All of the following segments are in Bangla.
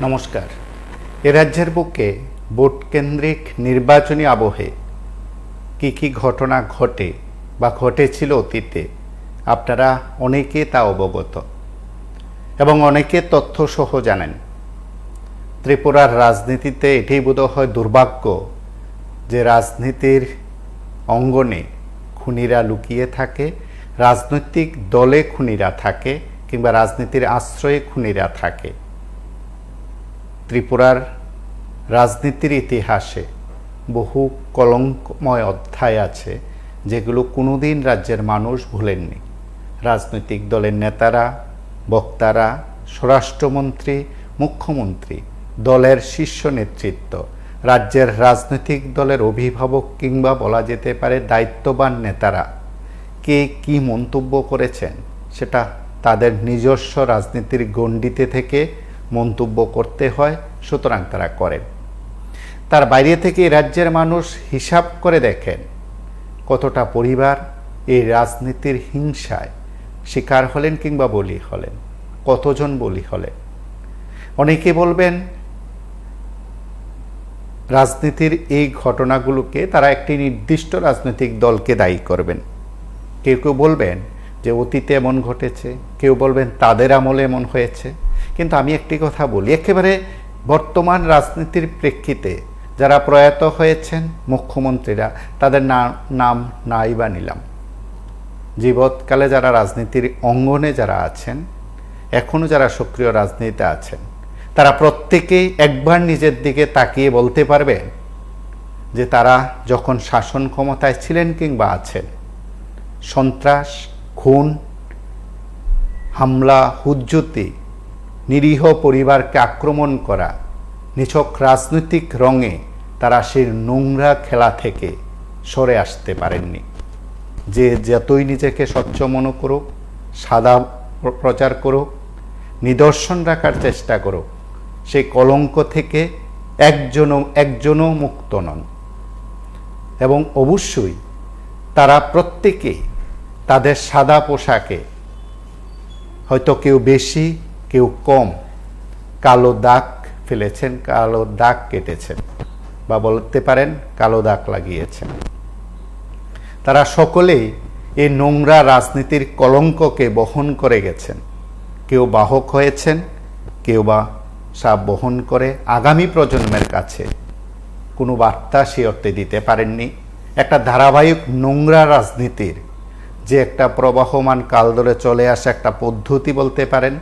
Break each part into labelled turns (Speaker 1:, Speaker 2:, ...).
Speaker 1: নমস্কার। এ রাজ্যের বুকে ভোটকেন্দ্রিক নির্বাচনী আবহে কি ঘটনা ঘটে বা ঘটেছিল অতীতে আপনারা অনেকে তা অবগত এবং অনেকে তথ্যসহ জানেন। ত্রিপুরার রাজনীতিতে এটাই বোধহয় দুর্ভাগ্য যে রাজনীতির অঙ্গনে খুনিরা লুকিয়ে থাকে, রাজনৈতিক দলে খুনিরা থাকে কিংবা রাজনীতির আশ্রয়ে খুনিরা থাকে। ত্রিপুরার রাজনীতির ইতিহাসে বহু কলঙ্কময় অধ্যায় আছে যেগুলো কোনোদিন রাজ্যের মানুষ ভুলেননি। রাজনৈতিক দলের নেতারা, বক্তারা, স্বরাষ্ট্রমন্ত্রী, মুখ্যমন্ত্রী, দলের শীর্ষ নেতৃত্ব, রাজ্যের রাজনৈতিক দলের অভিভাবক কিংবা বলা যেতে পারে দায়িত্ববান নেতারা কে কী মন্তব্য করেছেন সেটা তাদের নিজস্ব রাজনীতির গণ্ডিতে থেকে মন্তব্য করতে হয়, সুতরাং তারা করেন। তার বাইরে থেকে রাজ্যের মানুষ হিসাব করে দেখেন কতটা পরিবার এই রাজনীতির হিংসায় শিকার হলেন কিংবা বলি হলেন, কতজন বলি হলেন। অনেকে বলবেন রাজনীতির এই ঘটনাগুলোকে তারা একটি নির্দিষ্ট রাজনৈতিক দলকে দায়ী করবেন। কেউ কেউ বলবেন যে অতীতে এমন ঘটেছে, কেউ বলবেন তাদের আমলে এমন হয়েছে। কিন্তু আমি একটি কথা বলি, একেবারে বর্তমান রাজনীতির প্রেক্ষিতে যারা প্রয়াত হয়েছেন মুখ্যমন্ত্রীরা, তাদের নাম নাই বা নিলাম। জীবৎকালে যারা রাজনীতির অঙ্গনে যারা আছেন, এখনও যারা সক্রিয় রাজনীতিতে আছেন, তারা প্রত্যেকেই একবার নিজের দিকে তাকিয়ে বলতে পারবেন যে তারা যখন শাসন ক্ষমতায় ছিলেন কিংবা আছেন, সন্ত্রাস, খুন, হামলা, হুজ্জতি, নিরীহ পরিবারকে আক্রমণ করা, নিছক রাজনৈতিক রঙে তারা সেই নোংরা খেলা থেকে সরে আসতে পারেননি। যে যতই নিজেকে স্বচ্ছ মনে করুক, সাদা প্রচার করুক, নিদর্শন রাখার চেষ্টা করুক, সেই কলঙ্ক থেকে একজনও মুক্ত নন। এবং অবশ্যই তারা প্রত্যেকেই তাদের সাদা পোশাকে হয়তো কেউ বেশি কেউ কম কালো দাগ ফেলেছেন, কালো দাগ কেটেছেন বা বলতে পারেন কালো দাগ লাগিয়েছেন। তারা সকলেই এই নোংরা রাজনীতির কলঙ্ককে বহন করে গেছেন। কেউ বাহক হয়েছেন, কেউ বা সাপ বহন করে আগামী প্রজন্মের কাছে কোনো বার্তা সে অর্থে দিতে পারেননি। একটা ধারাবাহিক নোংরা রাজনীতির যে একটা প্রবাহমান কাল ধরে চলে আসা একটা পদ্ধতি বলতে পারেন,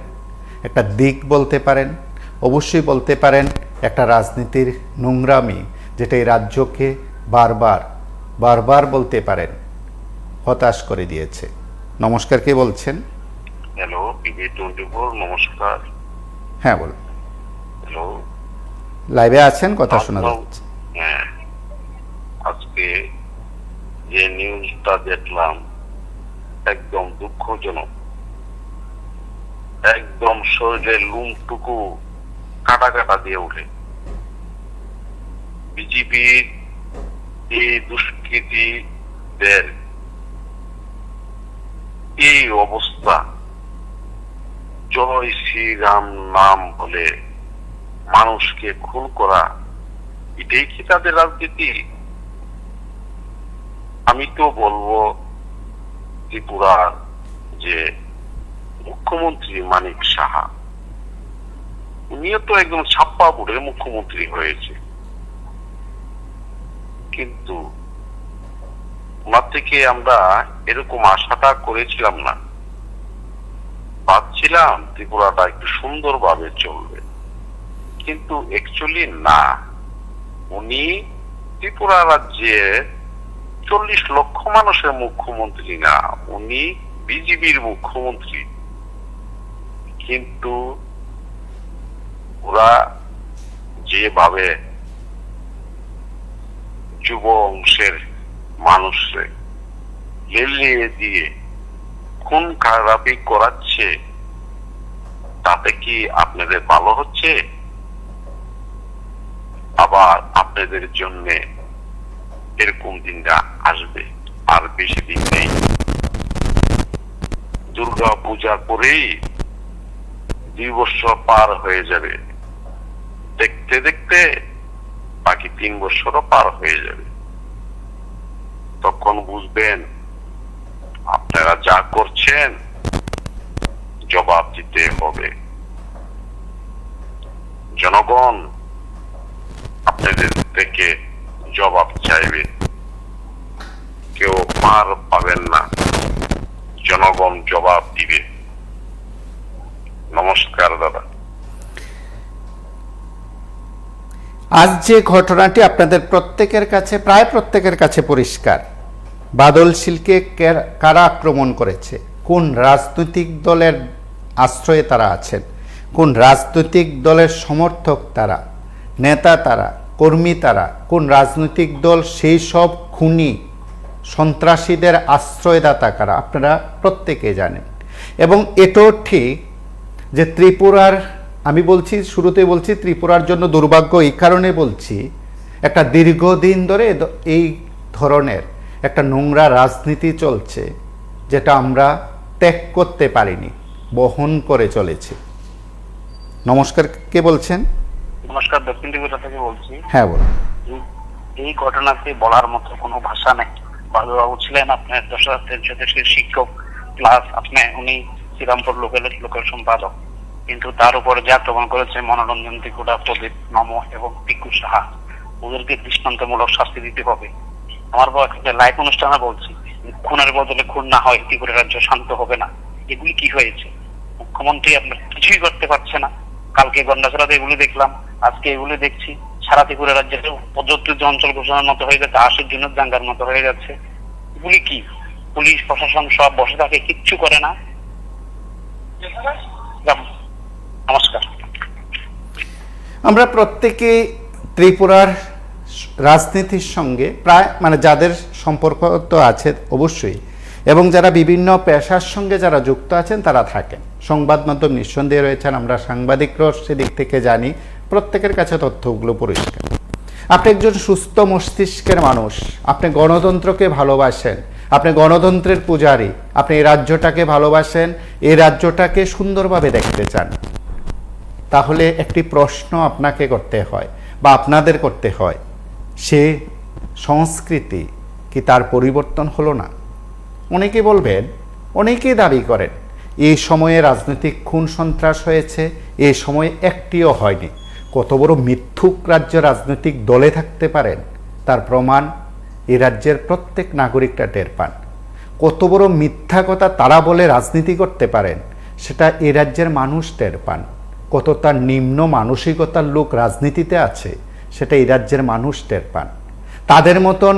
Speaker 1: একটা দিক বলতে পারেন, অবশ্যই বলতে পারেন একটা রাজনীতির নোংরামি যেটা এই রাজ্যকে বারবার বলতে পারেন হতাশ করে দিয়েছে। নমস্কার, কে বলছেন?
Speaker 2: হ্যালো, PB24, নমস্কার।
Speaker 1: হ্যাঁ বলুন।
Speaker 2: হ্যালো,
Speaker 1: লাইভে আছেন, কথা শোনা যাচ্ছে।
Speaker 2: হ্যাঁ, আজকে যে নিউজটা দেখলাম একদম দুঃখজনক। একদম শরীরের লুমটুকু কাটা দিয়ে উঠে। বিজেপির এই দুষ্কৃতীদের এই অবস্থা, জয় শ্রীরাম নাম বলে মানুষকে খুন করা, এটাই কি তাদের রাজনীতি? আমি তো বলবো ত্রিপুরার যে মুখ্যমন্ত্রী মানিক সাহা, উনিও তো একদম ছাপ্পা ভোটে মুখ্যমন্ত্রী হয়েছে, কিন্তু ওনার থেকে আমরা এরকম আশাটা করেছিলাম না। ভাবছিলাম ত্রিপুরাটা একটু সুন্দরভাবে চলবে, কিন্তু অ্যাকচুয়ালি না। উনি ত্রিপুরা রাজ্যে 40 লক্ষ মানুষের মুখ্যমন্ত্রী না, উনি বিজেপির মুখ্যমন্ত্রী। কিন্তু ওরা যেভাবে যুব অংশের মানুষরে লেলিয়ে দিয়ে খুন খারাপি করাচ্ছে, তাতে কি আপনাদের ভালো হচ্ছে? আবার আপনাদের জন্য এরকম দিনটা আসবে, আর বেশি দিন নেই। দুর্গা পূজা করেই 2 বছর পার হয়ে যাবে। দেখতে দেখতে বাকি 3 বছরও পার হয়ে যাবে। তখন বুঝবেন আপনারা যা করছেন জবাব দিতে হবে। জনগণ আপনাদের থেকে জবাব চাইবে, কেউ পার পাবেন না, জনগণ জবাব দিবে। নমস্কার দাদা।
Speaker 1: আজ যে ঘটনাটি আপনাদের প্রত্যেকের কাছে, প্রায় প্রত্যেকের কাছে পরিষ্কার, বাদল শীলকে কারা আক্রমণ করেছে, কোন রাজনৈতিক দলের আশ্রয়ে তারা আছেন, কোন রাজনৈতিক দলের সমর্থক তারা, নেতা তারা, কর্মী তারা, কোন রাজনৈতিক দল সেই সব খুনি সন্ত্রাসীদের আশ্রয়দাতা কারা, আপনারা প্রত্যেকে জানেন। এবং এটাও ঠিক যে ত্রিপুরার, আমি বলছি শুরুতে বলছি ত্রিপুরার জন্য দুর্ভাগ্য এই কারণে বলছি, একটা দীর্ঘদিন ধরে এই ধরনের একটা নোংরা রাজনীতি চলছে, যেটা আমরা ত্যাগ করতে পারিনি, বহন করে চলেছে। নমস্কার, কে বলছেন?
Speaker 3: নমস্কার, দক্ষিণ ত্রিপুরা থেকে বলছি।
Speaker 1: হ্যাঁ বলুন।
Speaker 3: এই ঘটনাকে বলার মতো কোনো ভাষা নেই। বাবুবাবু ছিলেন আপনার 10,300 শিক্ষক, প্লাস উনি শ্রীরামপুর লোকাল সম্পাদক, কিন্তু তার উপরে যে আক্রমণ করেছে মনোরঞ্জন ত্রিপুরা, প্রদীপ নম এবং পিকু সাহা, ওদেরকে দৃষ্টান্তমূলক শাস্তি দিতে হবে। আমার লাইভ অনুষ্ঠানে বলছি, খুনের বদলে খুন না হয় ত্রিপুরা রাজ্য শান্ত হবে না। এগুলি কি হয়েছে? মুখ্যমন্ত্রী আপনার কিছুই করতে পারছে না। কালকে গন্ডাছড়াতে এগুলি দেখলাম, আজকে এগুলি দেখছি। সারা ত্রিপুরা রাজ্যের উপযুক্ত অঞ্চল ঘোষণার মতো হয়ে যাচ্ছে, 80 জনের দাঙ্গার মতো হয়ে যাচ্ছে। এগুলি কি? পুলিশ প্রশাসন সব বসে থাকে, কিচ্ছু করে না। নমস্কার।
Speaker 1: আমরা প্রত্যেকে ত্রিপুরার রাজনীতির সঙ্গে প্রায় যাদের সম্পর্ক তো আছে অবশ্যই, এবং যারা বিভিন্ন পেশার সঙ্গে যারা যুক্ত আছেন তারা থাকেন। সংবাদ মাধ্যম নিঃসন্দেহে রয়েছেন, আমরা সাংবাদিকরাও সেদিক থেকে জানি, প্রত্যেকের কাছে তথ্যগুলো পরিষ্কার। আপনি একজন সুস্থ মস্তিষ্কের মানুষ, আপনি গণতন্ত্রকে ভালোবাসেন, আপনি গণতন্ত্রের পূজারী, আপনি এই রাজ্যটাকে ভালোবাসেন, এই রাজ্যটাকে সুন্দরভাবে দেখতে চান, তাহলে একটি প্রশ্ন আপনাকে করতে হয় বা আপনাদের করতে হয়, সে সংস্কৃতি কি তার পরিবর্তন হলো না? অনেকে বলবেন, অনেকেই দাবি করেন এই সময়ে রাজনৈতিক খুন সন্ত্রাস হয়েছে, এই সময়ে একটিও হয়নি। কত বড় মিথ্যুক রাজ্য রাজনৈতিক দলে থাকতে পারেন তার প্রমাণ এই রাজ্যের প্রত্যেক নাগরিকটা টের পান। কত বড় মিথ্যা কথা তারা বলে রাজনীতি করতে পারেন সেটা এই রাজ্যের মানুষ টের পান। কত তার নিম্ন মানসিকতার লোক রাজনীতিতে আছে সেটা এই রাজ্যের মানুষ টের পান। তাদের মতন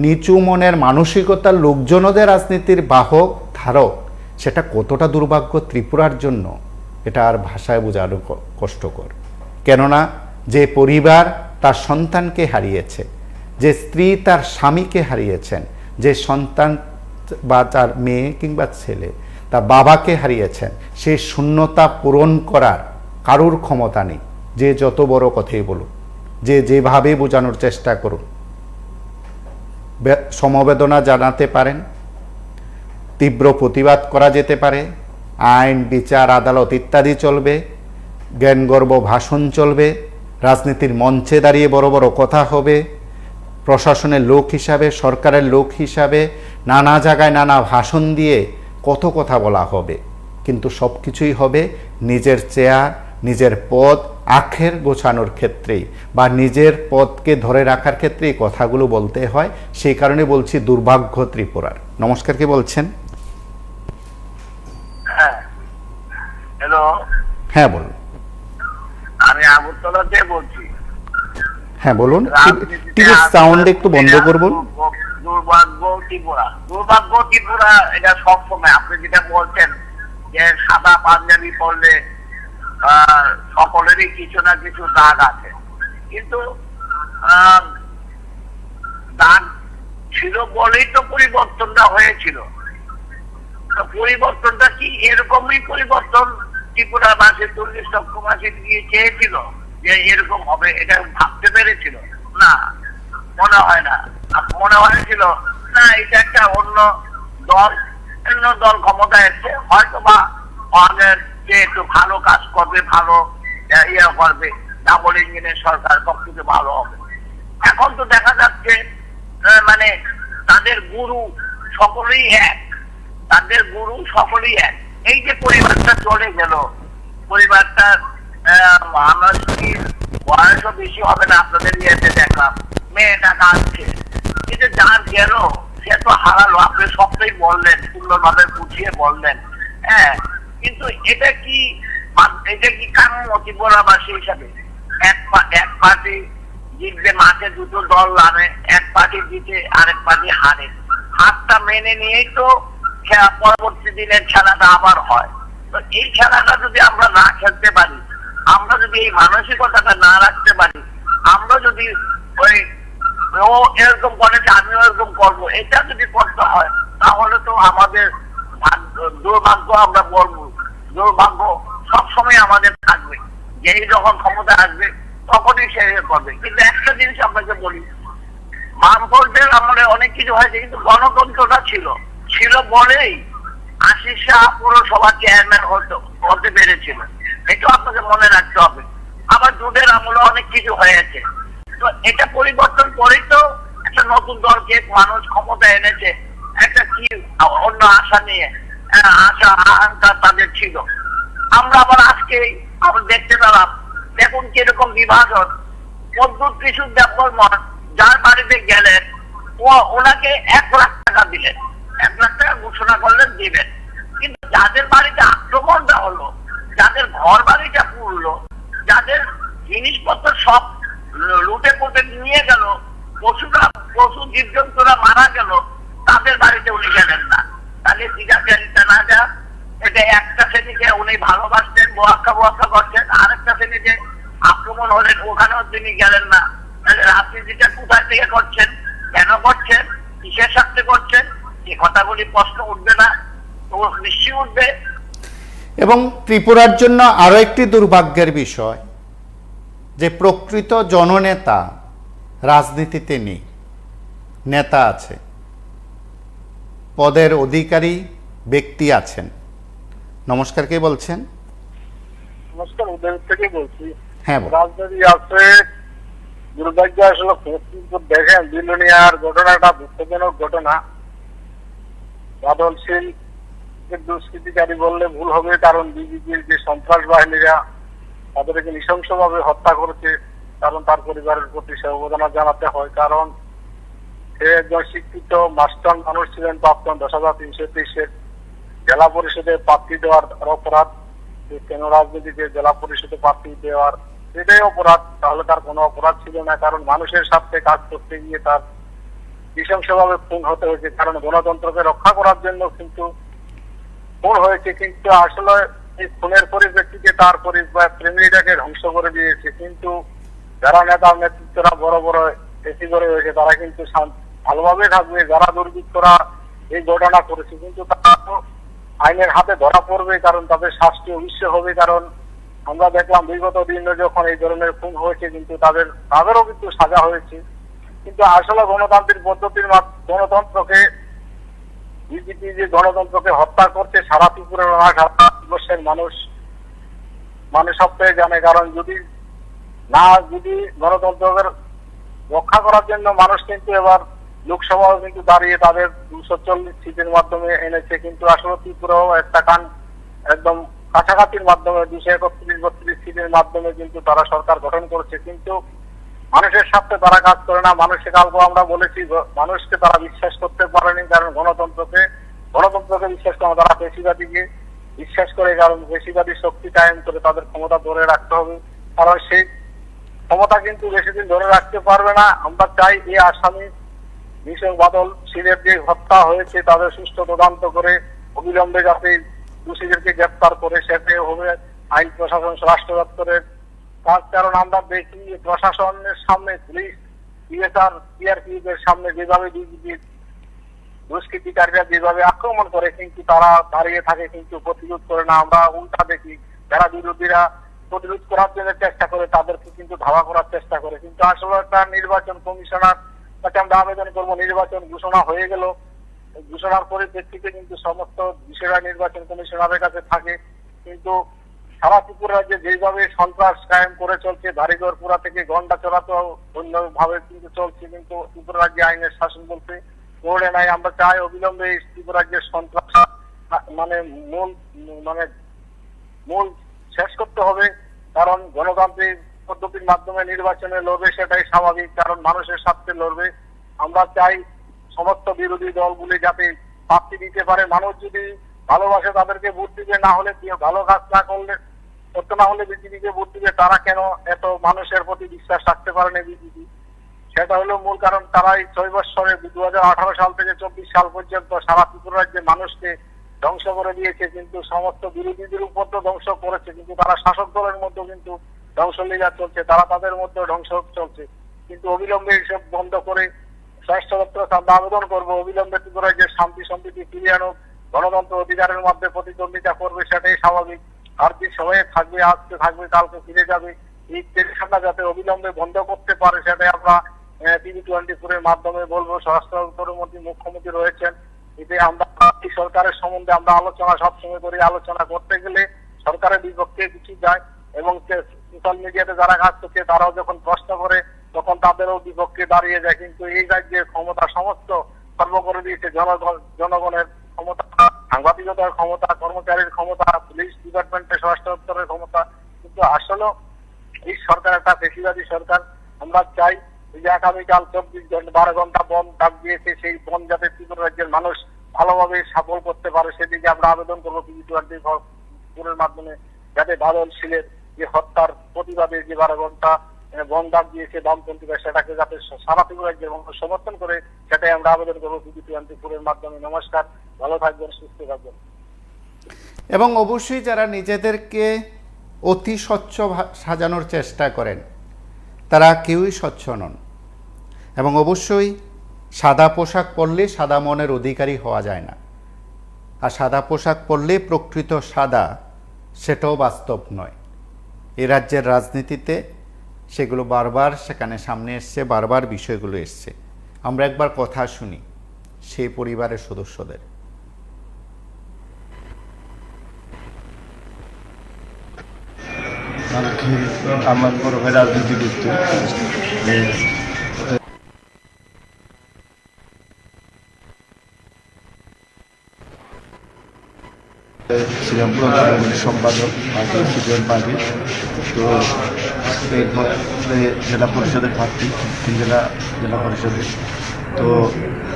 Speaker 1: নিচু মনের মানসিকতার লোকজনদের রাজনীতির বাহক ধারক, সেটা কতটা দুর্ভাগ্য ত্রিপুরার জন্য, এটা আর ভাষায় বোঝানো কষ্টকর। কেননা যে পরিবার তার সন্তানকে হারিয়েছে, যে স্ত্রী তার স্বামীকে হারিয়েছেন, যে সন্তান বা তার মেয়ে কিংবা ছেলে তার বাবাকে হারিয়েছেন, সেই শূন্যতা পূরণ করার কারুর ক্ষমতা নেই। যে যত বড় কথাই বলুন, যে যেভাবে বোঝানোর চেষ্টা করুন, সমবেদনা জানাতে পারেন, তীব্র প্রতিবাদ করা যেতে পারে, আইন বিচার আদালত ইত্যাদি চলবে, জ্ঞানগর্ব ভাষণ চলবে, রাজনীতির মঞ্চে দাঁড়িয়ে বড় বড় কথা হবে, প্রশাসনের লোক হিসাবে, সরকারের লোক হিসাবে নানা জায়গায় নানা ভাষণ দিয়ে কত কথা বলা হবে, কিন্তু সব কিছুই হবে নিজের চেয়ার, নিজের পদ আখের গোছানোর ক্ষেত্রেই বা নিজের পদকে ধরে রাখার ক্ষেত্রেই কথাগুলো বলতে হয়। সেই কারণে বলছি দুর্ভাগ্য ত্রিপুরার। নমস্কার, কে বলছেন?
Speaker 3: হ্যালো।
Speaker 1: হ্যাঁ বলুন।
Speaker 3: আমি আগরতলা থেকে বলছি।
Speaker 1: হ্যাঁ বলুন। টিভির সাউন্ড একটু বন্ধ করবেন।
Speaker 3: দুর্ভাগ্য ত্রিপুরা এটা সবসময় আপনি যেটা বলছেন যে সাদা পাঞ্জাবি পরলে সকলেরই কিছু না কিছু দাগ আছে, কিন্তু দাগ ছিল বলেই তো পরিবর্তনটা হয়েছিল। পরিবর্তনটা কি এরকমই পরিবর্তন ত্রিপুরাবাসী 40 লক্ষ বাসী দিয়ে চেয়েছিল যে এরকম হবে? এটা ভাবতে পেরেছিল না? মনে হয় না। মনে হয়েছিল না এটা একটা অন্য দল ক্ষমতায় এসছে, হয়তো বা যে একটু ভালো কাজ করবে, ভালো ইয়ে করবে,
Speaker 4: ডাবল ইঞ্জিনের সরকার সবকিছু ভালো হবে। এখন তো দেখা যাচ্ছে মানে তাদের গুরু সকলেই এক, তাদের গুরু সকলেই এক। এই যে পরিবারটা চলে গেল, পরিবারটার মানুষটির বয়সও বেশি হবে না, আপনাদের ইয়েতে দেখলাম মেয়েটা কাঁদছে। কিন্তু যার গেল সে তো হারালো, আপনি সবটাই বললেন, সুন্দরভাবে বুঝিয়ে বললেন। হ্যাঁ, কিন্তু এটা কি কারণ মতিপুরাবাসী হিসাবে এক পার্টি জিতবে, মাঠে দুটো দল নামে, এক পার্টি জিতে আরেক পার্টি হারে, হারটা মেনে নিয়েই তো পরবর্তী দিনের খেলাটা আবার হয়। তো এই খেলাটা যদি আমরা না খেলতে পারি, আমরা যদি এই মানসিকতাটা না রাখতে পারি, আমরা যদি ওই ও এরকম করে আমিও এরকম করবো এটা যদি করতে হয়, তাহলে তো আমাদের দুর্ভাগ্য, আমরা বলবো দুর্ভাগ্য সবসময় আমাদের থাকবে। যেই যখন ক্ষমতা আসবে তখনই সে করবে। কিন্তু একটা জিনিস আপনাকে বলি, বামফ্রন্টের আমলে অনেক কিছু হয়েছে, কিন্তু গণতন্ত্রটা ছিল বলেই আশিস শাহ পৌরসভা চেয়ারম্যান হতে পেরেছিল। এটা আপনাকে মনে রাখতে হবে। আবার জোটের আমলে অনেক কিছু হয়েছে। তো এটা পরিবর্তন করেই তো একটা নতুন দলকে মানুষ ক্ষমতা এনেছে, একটা কি অন্য আশা নিয়ে, আশা আকাঙ্ক্ষা তাদের ছিল। আমরা আবার আজকে আমরা দেখতে পেলাম, দেখুন কিরকম বিভাজন। মজদুর কৃষক দেববর্মন যার বাড়িতে গেলেন, ওনাকে 1 লাখ টাকা দিলেন, 1 লাখ টাকা ঘোষণা করলেন দিবেন। কিন্তু যাদের বাড়িতে আক্রমণটা হলো, যাদের ঘর বাড়িটা পুড়লো, যাদের জিনিসপত্র সব লুটে পুটে নিয়ে গেল, পশু জীবজন্তুরা মারা গেল, তাদের বাড়িতে উনি গেলেন না। তাহলে দিঘাটা না যা, এটা একটা শ্রেণীকে উনি ভালোবাসতেন, বোয়াক্কা করছেন, আরেকটা শ্রেণীতে আক্রমণ হলেন, ওখানেও তিনি গেলেন না। তাহলে রাজনীতিটা কোথায় থেকে করছেন, কেন করছেন, কিসের স্বার্থে করছেন, এই কথাগুলি প্রশ্ন উঠবে না? তো নিশ্চয়ই উঠবে।
Speaker 1: এবং ত্রিপুরার জন্য আরো একটি দুর্ভাগ্যের বিষয় যে প্রকৃত জননেতা রাজনীতিতে নেই, নেতা আছে, পদের অধিকারী ব্যক্তি আছেন। নমস্কার, কে বলছেন?
Speaker 5: নমস্কার, উদয় থেকে বলছি।
Speaker 1: হ্যাঁ,
Speaker 5: রাজনীতি আছে, দুর্ভাগ্য আসলে ফেসবুক দেখেন বিলোনিয়ার ঘটনাটা দুঃখজনক ঘটনা। বাদলশীল দুষ্কৃতিকারী বললে ভুল হবে, কারণ বিজেপির যে সন্ত্রাস বাহিনীরা তাদেরকে নৃশংসভাবে হত্যা করেছে, কারণ তার পরিবারের প্রতি সমবেদনা জানাতে হয়। কারণ সে একজন শিক্ষিত মাস্টার মানুষ ছিলেন, প্রাপ্তন 10,323-এর জেলা পরিষদে প্রার্থী দেওয়ার অপরাধ, কেন রাজনীতিতে জেলা পরিষদে প্রার্থী দেওয়ার সেটাই অপরাধ, তাহলে তার কোনো অপরাধ ছিল না। কারণ মানুষের স্বার্থে কাজ করতে গিয়ে তার নৃশংসভাবে খুন হতে হয়েছে, কারণ গণতন্ত্রকে রক্ষা করার জন্য কিন্তু খুন হয়েছে। কিন্তু আসলে এই খুনের পরিপ্রেক্ষিতে তার পরিবার প্রেমীটাকে ধ্বংস করে দিয়েছে। কিন্তু যারা নেতা নেতৃত্বরা বড় বড় বেশি করে হয়েছে, তারা কিন্তু ভালোভাবে থাকবে। যারা দুর্বৃত্তরা এই ঘটনা করেছে, কিন্তু তারা তো আইনের হাতে ধরা পড়বে, কারণ তাদের শাস্তি অবশ্যই হবে। কারণ আমরা দেখলাম বিগত দিনে যখন এই ধরনের খুন হয়েছে, কিন্তু তাদেরও কিন্তু সাজা হয়েছে। কিন্তু আসলে গণতান্ত্রিক পদ্ধতির গণতন্ত্রকে বিজেপি যে গণতন্ত্রকে হত্যা করছে, সারা ত্রিপুরার সারা ভারতবর্ষের মানুষ সবটাই জানে। কারণ যদি গণতন্ত্রের রক্ষা করার জন্য মানুষ কিন্তু এবার লোকসভাও কিন্তু দাঁড়িয়ে তাদের 240 সিটের মাধ্যমে এনেছে, কিন্তু আসলে ত্রিপুরাও একটা একদম কাছাকাছির মাধ্যমে 231-32 সিটের মাধ্যমে কিন্তু তারা সরকার গঠন করেছে। কিন্তু মানুষের স্বার্থে তারা কাজ করে না। মানুষকে কালকে আমরা বলেছি, মানুষকে তারা বিশ্বাস করতে পারেনি, কারণ গণতন্ত্রকে বিশ্বাস করে না, তারা পেশিবাদীকে বিশ্বাস করে। কারণ পেশিবাদী শক্তি কায়েম করে তাদের ক্ষমতা ধরে রাখতে হবে, কারণ সেই ক্ষমতা কিন্তু বেশি দিন ধরে রাখতে পারবে না। আমরা চাই এই আসামি মিশন বাদলশীলের যে হত্যা হয়েছে তাদের সুষ্ঠু তদন্ত করে অবিলম্বে যাতে দোষীদেরকে গ্রেপ্তার করে সেটা হবে আইন প্রশাসন রাষ্ট্র দপ্তরের কাজ। কারণ আমরা দেখি প্রশাসনের সামনে, পুলিশ, সিআরপিএফের সামনে যেভাবে দুষ্কৃতিকারীরা যেভাবে আক্রমণ করে, কিন্তু তারা দাঁড়িয়ে থাকে, কিন্তু প্রতিরোধ করে না। আমরা উল্টা দেখি, যারা বিরোধীরা প্রতিরোধ করার জন্য চেষ্টা করে তাদেরকে কিন্তু ধাওয়া করার চেষ্টা করে। কিন্তু আসলে একটা নির্বাচন কমিশনার কাছে আমরা আবেদন করবো, নির্বাচন ঘোষণা হয়ে গেল, ঘোষণার পরিপ্রেক্ষিতে কিন্তু সমস্ত বিষয়টা নির্বাচন কমিশনারের কাছে থাকে, কিন্তু সারা ত্রিপুরা রাজ্যে যেভাবে সন্ত্রাস কায়েম করে চলছে, বাড়িঘরপুরা থেকে গন্ডাচড়া তো অন্যভাবে কিন্তু চলছে, কিন্তু ত্রিপুরা রাজ্যে আইনের শাসন বলতে কোনোটা নাই। আমরা চাই অবিলম্বে এই ত্রিপুরা রাজ্যের সন্ত্রাস মানে মূল শেষ করতে হবে, কারণ গণতান্ত্রিক পদ্ধতির মাধ্যমে নির্বাচনে লড়বে, সেটাই স্বাভাবিক, কারণ মানুষের স্বার্থে লড়বে। আমরা চাই সমস্ত বিরোধী দলগুলি যাতে প্রার্থী দিতে পারে, মানুষ যদি ভালোবাসে তাদেরকে ভোট দিবে, না হলে ভালো কাজ না করলে করতে না হলে বিজেপিকে ভোট দিবে। তারা কেন এত মানুষের প্রতি বিশ্বাস রাখতে পারেনি বিজেপি, সেটা হলো মূল কারণ। তারা এই 6 বছরে 2018 সাল থেকে 24 সাল পর্যন্ত সারা ত্রিপুরা রাজ্যে মানুষকে ধ্বংস করে দিয়েছে, কিন্তু সমস্ত বিরোধীদের উপর তো ধ্বংস করেছে, কিন্তু তারা শাসক দলের মধ্যে কিন্তু ধ্বংসলীলা চলছে, তারা তাদের মধ্যে ধ্বংস চলছে। কিন্তু অবিলম্বে এইসব বন্ধ করে স্বরাষ্ট্র দপ্তরের সামনে আবেদন করবো, অবিলম্বে ত্রিপুরা রাজ্যের শান্তি সম্প্রীতি ফিরিয়ে আনুক, গণতন্ত্র অধিকারের মধ্যে প্রতিদ্বন্দ্বিতা করবে, সেটাই স্বাভাবিক। আর যে সময়ে থাকবে, আজকে থাকবে, কালকে ফিরে যাবে, এই টেনশনটা যাতে অবিলম্বে বন্ধ করতে পারে, সেটাই আমরা TV24 এর মাধ্যমে বলবো। স্বরাষ্ট্র দপ্তরের মধ্যে মুখ্যমন্ত্রী রয়েছেন, এতে আমরা এই সরকারের সম্বন্ধে আমরা আলোচনা সবসময় করি। আলোচনা করতে গেলে সরকারের বিপক্ষে কিছু যায়, এবং সোশ্যাল মিডিয়াতে যারা কাজ করছে তারাও যখন প্রশ্ন করে তখন তাদেরও বিপক্ষে দাঁড়িয়ে যায়। কিন্তু এই রাজ্যের ক্ষমতা সমস্ত সর্ব করে দিয়েছে জনগণের ক্ষমতা, সাংবাদিকতার ক্ষমতা, কর্মচারীর ক্ষমতা, পুলিশ ডিপার্টমেন্টের, স্বরাষ্ট্র দপ্তরের ক্ষমতা। কিন্তু আসলে এই সরকার একটা বেশিবাদী সরকার। আমরা চাই যে আগামীকাল 12 ঘন্টা বন্ধ ডাক দিয়েছে, সেই বন্ধ যাতে ত্রিপুরা রাজ্যের মানুষ ভালোভাবে সফল করতে পারে, সেদিকে আমরা আবেদন করবো TV24 এর মাধ্যমে, যাতে বাদল শীলের যে হত্যার প্রতিবাদে যে 12 ঘন্টা বন্ধ ডাক দিয়েছে বামপন্থীরা, সেটাকে যাতে সারা ত্রিপুরা রাজ্যের মানুষ সমর্থন করে, সেটাই আমরা আবেদন করবো TV24 এর মাধ্যমে। নমস্কার, ভালো থাকবেন, সুস্থ থাকবেন।
Speaker 1: এবং অবশ্যই যারা নিজেদেরকে অতি স্বচ্ছ সাজানোর চেষ্টা করেন তারা কেউই স্বচ্ছ নন, এবং অবশ্যই সাদা পোশাক পরলে সাদা মনের অধিকারী হওয়া যায় না, আর সাদা পোশাক পরলে প্রকৃত সাদা সেটাও বাস্তব নয়। এ রাজ্যের রাজনীতিতে সেগুলো বারবার সেখানে সামনে এসছে, বারবার বিষয়গুলো এসছে। আমরা একবার কথা শুনি সেই পরিবারের সদস্যদের।
Speaker 6: আমার বড় ভাই রাজনীতি করতো, শ্রীরামপুর অঞ্চলের সম্পাদক পার্টি সিপিএম পার্টি। তো জেলা পরিষদের প্রার্থী, জেলা পরিষদে। তো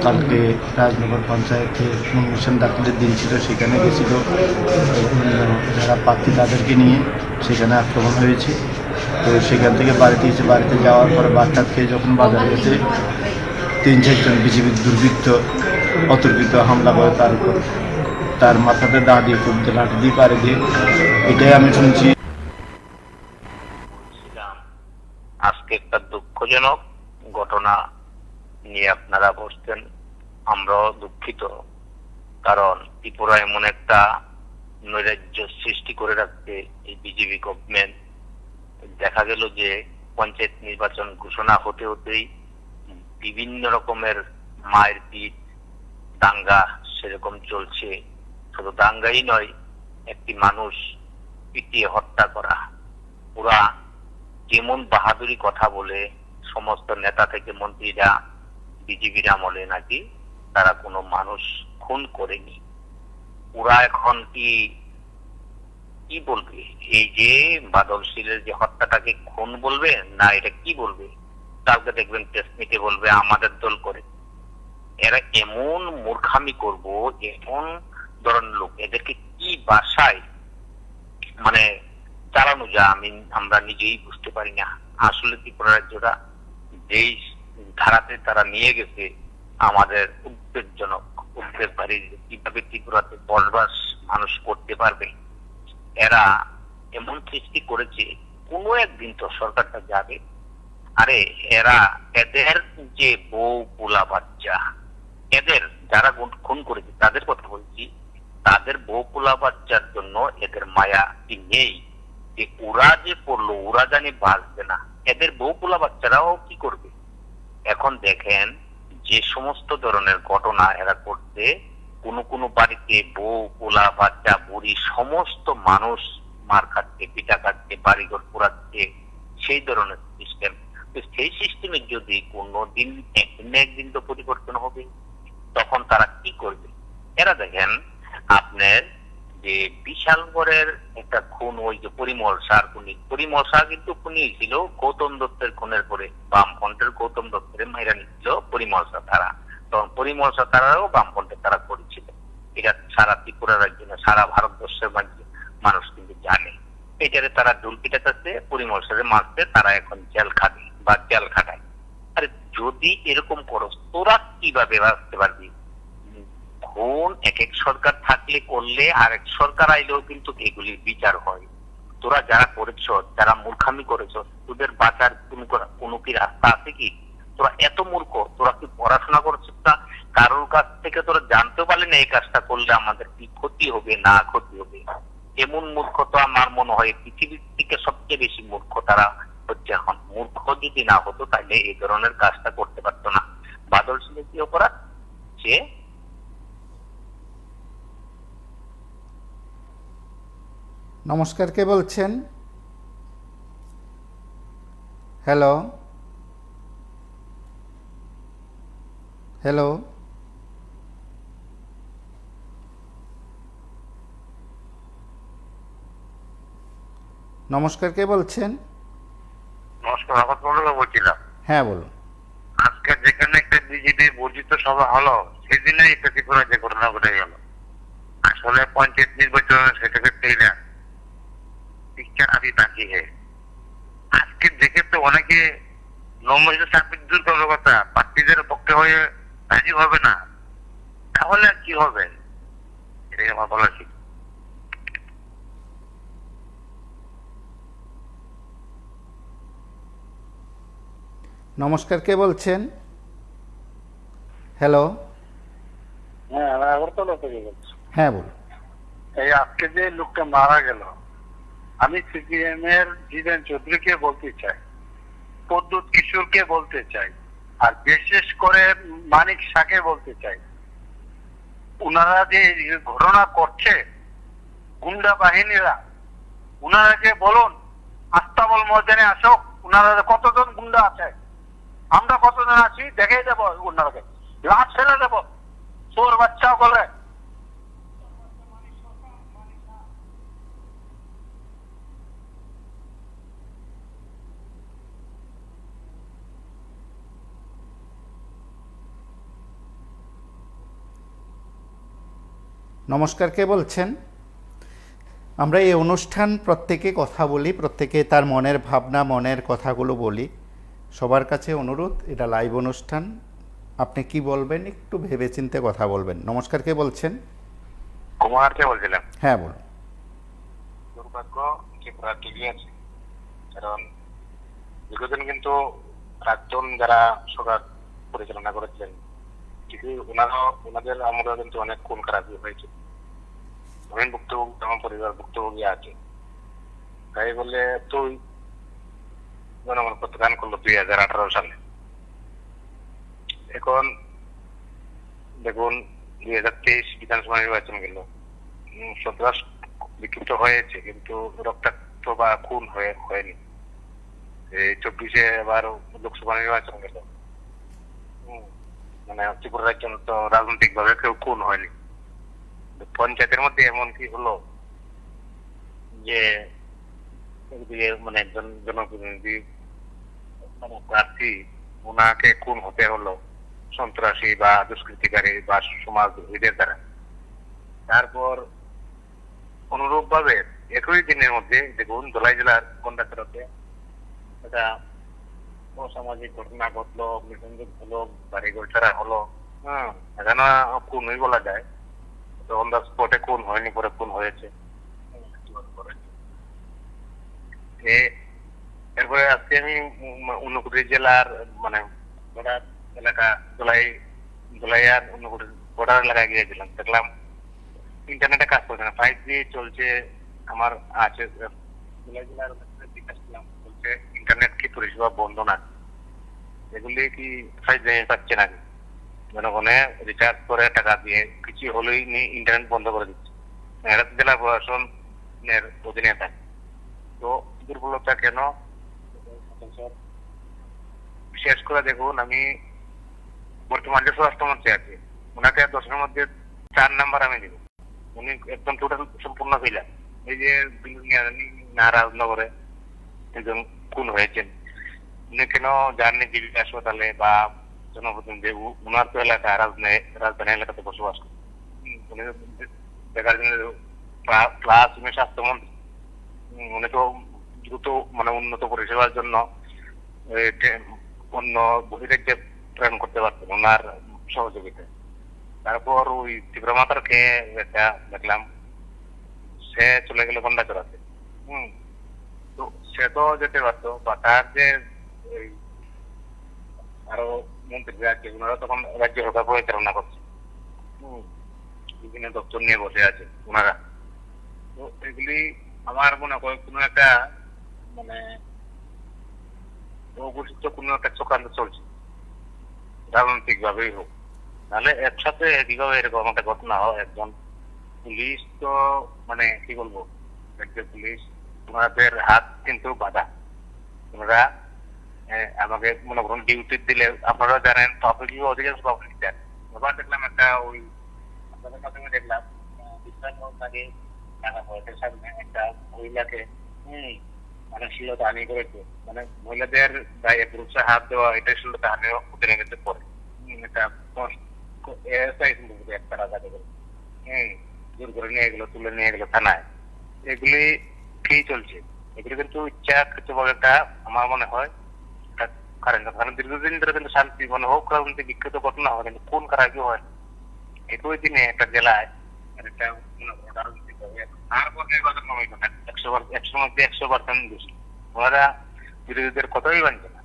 Speaker 6: কালকে রাজনগর পঞ্চায়েতে নমিনেশন দাখিলের দিন ছিল, সেখানে গেছিল যারা প্রার্থী তাদেরকে নিয়ে সেখানে আক্রমণ হয়েছে। তো সেখান থেকে বাড়িতে এসে, বাড়িতে যাওয়ার পরে বাচ্চা খেয়ে যখন বাজারে গেছে 3-4 জন বিজেপির দুর্বৃত্ত অতর্কিত হামলা করে তার উপর, তার মাথাতে দা দিয়ে খুব লাঠি দিয়ে পারে দিয়ে, এটাই আমি শুনছি।
Speaker 3: আজকে একটা দুঃখজনক ঘটনা নিয়ে আপনারা বসছেন, আমরাও দুঃখিত, কারণ ত্রিপুরা এমন একটা নৈরাজ্য সৃষ্টি করে রাখতে এই বিজেপি গভর্নমেন্ট। দেখা গেল যে পঞ্চায়েত নির্বাচন ঘোষণা হতে হতেই বিভিন্ন রকমের মায়ের পিট, দাঙ্গা সেরকম চলছে। শুধু দাঙ্গাই নয়, একটি মানুষ পিটিয়ে হত্যা করা। ওরা কেমন বাহাদুরি কথা বলে সমস্ত নেতা থেকে মন্ত্রীরা বিজেপির আমলে নাকি তারা কোনো মানুষ খুন করেনি। ওরা এখন কি বলবে? এই যে বাদল শীলের যে হত্যাটাকে খুন বলবে না এটা কি বলবে? কালকে দেখবেন প্রেস মিটে বলবে আমাদের দল করে। এরা এমন মূর্খামি করব, এমন ধরনের লোক, এদেরকে কি ভাষায় মানে চালানো যায় আমরা নিজেই বুঝতে পারি না। আসলে ত্রিপুরা রাজ্যটা যেই ধারাতে তারা নিয়ে গেছে আমাদের উদ্বেগজনক, উদ্বেগকারী। কিভাবে ত্রিপুরাতে বসবাস মানুষ করতে পারবে? এরা এমন সৃষ্টি করেছে, কোনো একদিন তো সরকারটা যাবে। আরে এদের যে বউ পোলা বাচ্চা, এদের যারা খুন করেছে তাদের কথা বলছি, তাদের বউ পোলা বাচ্চার জন্য এদের মায়া কি নেই? যে ওরা যে পড়লো, ওরা জানি বাঁচবে না, এদের বউ পোলা বাচ্চারাও কি করবে? এখন দেখেন যে সমস্ত ধরনের ঘটনা এরা করছে, কোনো বাড়িতে বউ পোলা বাচ্চা বুড়ি সমস্ত মানুষ মার খাচ্ছে।
Speaker 7: ডাকাচ্ছে, বাড়িঘর পোড়াচ্ছে, সেই ধরনের সিস্টেম। তো সেই সিস্টেমের যদি কোনোদিন একদিন না একদিন তো পরিবর্তন হবে, তখন তারা কি করবে? এরা দেখেন আপনার যে বিশালগড়ের একটা খুন, ওই যে পরিমল শাহ খুনি, পরিমল শাহ কিন্তু খুনি হয়েছিল গৌতম দত্তের খুনের পরে। বামফ্রন্টের গৌতম দত্তের মাইরা নিচ্ছিল পরিমল শাহ তারা, তখন পরিমল শাহ তারাও বামফ্রন্টের তারা করেছিল। এটা সারা ত্রিপুরা রাজ্য না, সারা ভারতবর্ষের মানুষ কিন্তু জানে। এটারে তারা ঢুল পিটাতে পরিমল শাহের মারতে তারা এখন জেল খাবে বা জেল খাটায়। আরে যদি এরকম করো, তোরা কিভাবে বাঁচতে পারবি? খুন এক এক সরকার থাকলে করলে, আর এক সরকার আইলেও কিন্তু এগুলির বিচার হয়। তোরা যারা করেছ, যারা মূর্খামি করেছ, তোদের বাঁচার কোনো কি রাস্তা আছে কি? তোরা এত মূর্খ, তোরা কি পড়াশোনা করছিস না? কারোর কাছ থেকে তোরা জানতে পারলি না এই কাজটা করলে আমাদের কি ক্ষতি হবে না ক্ষতি হবে? এমন মূর্খ তো আমার মনে হয় পৃথিবীর থেকে সবচেয়ে বেশি মূর্খ তারা হচ্ছে এখন। মূর্খ যদি না হতো তাহলে এই ধরনের কাজটা করতে পারতো না। বাদল ছিল কি অপরাধ? যে
Speaker 1: নমস্কার, কে বলছেন? হ্যালো হ্যালো নমস্কার, কে বলছেন?
Speaker 2: নমস্কার, আবার বলছিলাম।
Speaker 1: হ্যাঁ বলুন।
Speaker 2: আজকে যেখানে একটা বিজেপি বর্জিত সভা হলো, সেদিনই একটা ত্রিপুরা যে ঘটনা ঘটে গেল। আসলে পঞ্চায়েত নির্বাচন সেটাকে না শিক্ষা আদি বাকি হে। আজকে দেখে তো অনেকে নম্বর চাকরির দূর করার কথা, প্রার্থীদের পক্ষে হয়ে রাজি হবে না, তাহলে আর কি হবে? এটাই আমার বলা ছিল।
Speaker 1: নমস্কার, কে বলছেন? হ্যালো
Speaker 5: হ্যাঁ, আমি আগরতলা থেকে বলছি।
Speaker 1: হ্যাঁ বলুন।
Speaker 5: এই আজকে যে লোকটা মারা গেল, আমি সিপিএম এর জিতেন চৌধুরীকে বলতে চাই, প্রদ্যুৎ কিশোরকে বলতে চাই, আর বিশেষ করে মানিক শাহকে বলতে চাই, উনারা যে ঘটনা করছে গুন্ডা বাহিনীরা, উনারাকে বলুন আস্তাবল ময়দানে আসো। উনারা কতজন গুন্ডা আছে, আমরা কতজন আছি দেখাই দেবো। উনারাকে লাশ ছেড়ে দেবো, চোর বাচ্চা বলে।
Speaker 1: নমস্কার, কে বলছেন? আমরা এই অনুষ্ঠান প্রত্যেকে কথা বলি, প্রত্যেকে তার মনের ভাবনা, মনের কথাগুলো বলি। সবার কাছে অনুরোধ, এটা লাইভ অনুষ্ঠান, আপনি কি বলবেন একটু ভেবেচিন্তে কথা বলবেন। নমস্কার, কে বলছেন?
Speaker 2: কুমারকে বলছিলাম।
Speaker 1: হ্যাঁ বলুন।
Speaker 2: দুর্ভাগ্য ত্রিপুরা টিভি আছে, কারণ দীর্ঘদিন কিন্তু প্রাক্তন যারা সরকার পরিচালনা করেছিলেন, কিন্তু ওনাদের আমলে কিন্তু অনেক খুন খারাপি হয়েছে। ধরেন ভুক্তভোগী, আমার পরিবার ভুক্তভোগী আছে, তাই বলে তুই জনগণ প্রত্যাখ্যান করলো 2018 সালে। এখন দেখুন 2023 বিধানসভা নির্বাচন গেল, সন্ত্রাস বিক্ষিপ্ত হয়েছে কিন্তু রক্তাক্ত বা খুন হয়নি। এই 24-এ আবার লোকসভা নির্বাচন গেল, মানে ত্রিপুরা রাজ্য তো রাজনৈতিক ভাবে কেউ খুন হয়নি। পঞ্চায়েতের মধ্যে এমন কি হলো যে মানে একজন জনপ্রতিনিধি মানে প্রার্থী, ওনাকে খুন হতে হলো সন্ত্রাসী বা দুষ্কৃতিকারী বা সমাজ বিরোধীদের দ্বারা। তারপর অনুরূপ ভাবে একই দিনের মধ্যে দেখুন ধলাই জেলার গন্ডাচড়াতে একটা অসামাজিক ঘটনা ঘটলো, মৃত্যুঞ্জয় হলো, বাড়িঘর ছাড়া হলো। এখানে খুনই বলা যায়, অন দ্য স্পটে খুন হয়নি, পরে খুন হয়েছে। এরপরে আজকে আমি ঊনকোটি জেলার মানে বর্ডার এলাকা দোলাইয়ার ঊনকোটি বর্ডার এলাকায় গিয়েছিলাম, দেখলাম ইন্টারনেটে কাজ করছে না, 5G চলছে। আমার আছে দোলাই জেলার জিজ্ঞাসা করলাম, বলছে ইন্টারনেট কি পরিষেবা বন্ধ না, এগুলি কি 5G পাচ্ছে নাকি? জনগণে রিচার্জ করে টাকা দিয়ে কিছু হলেই ইন্টারনেট বন্ধ করে দিচ্ছে। এটা জেলা প্রশাসনের অধীনে থাকে। তো দুর্বলতা কেন? শেষ করে দেখুন, আমি বর্তমান যে স্বরাষ্ট্রমন্ত্রী আছে ওনাকে 10-এর মধ্যে 4 নাম্বার আমি দিব। উনি একদম টোটাল সম্পূর্ণ ফেলা। এই যে নারায়ণনগরে একজন খুন হয়েছেন, উনি কেন যাননি দিল্লি হাসপাতালে বা জনপ্রতিনিধি? উনার তো এলাকা রাজধানী এলাকাতে বসবাস করে। উনি দেখার জন্য প্লাস উনি স্বাস্থ্যমন্ত্রী, উনি তো দ্রুত মানে উন্নত পরিষেবার জন্য অন্য বহিরাজ্যে প্রেরণ করতে পারতেন ওনার সহযোগিতায়। তারপর ওই তীব্র মাত্রার খেয়ে একটা দেখলাম সে চলে গেল গন্ডা চড়াতে। তো সে তো যেতে পারতো, বা তার যে আরো মন্ত্রী আছে ওনারা তখন রাজ্য সরকার পরিচালনা করছে, বিভিন্ন দপ্তর নিয়ে বসে আছে ওনারা। তো এগুলি আমার মনে হয় কোনো একটা মানে অঘোষিত কোনো একটা চক্রান্ত চলছে, রাজনৈতিক ভাবেই হোক। নাহলে একসাথে কিভাবে এরকম একটা ঘটনা হয়? একজন পুলিশ তো মানে কি বলবো, একজন পুলিশ ওনাদের হাত কিন্তু বাধা। ওনারা আমাকে মনে করুন ডিউটি দিলে, আপনারা জানেন পাবলিক অধিকাংশ পাবলিক দেন। এবার দেখলাম একটা ওই আপনাদের মাধ্যমে দেখলাম আগে টাকা পয়সার সামনে একটা মহিলাকে মানে শিলতা হানি করেছে। মানে মহিলাদের গায়ে পুরুষের হাত দেওয়া এটা শিলতা হানি হতে গেছে পরে একটা একটা রাজা দেবে জোর করে নিয়ে গেলো, তুলে নিয়ে গেলো থানায়। এগুলি কি চলছে? এগুলি কিন্তু ইচ্ছাকৃতভাবে একটা আমার মনে হয় কারণ দীর্ঘদিন ধরে কিন্তু শান্তি মানে হোক রাজনীতি বিক্ষিপ্ত ঘটনা হয়, কিন্তু কোন কারাগে হয় একই দিনে একটা জেলায় একটা রাজনীতি হবে। তারপর নির্বাচন হইল না 100% বেশি। ওনারা বিরোধীদের কথাই মানছে না।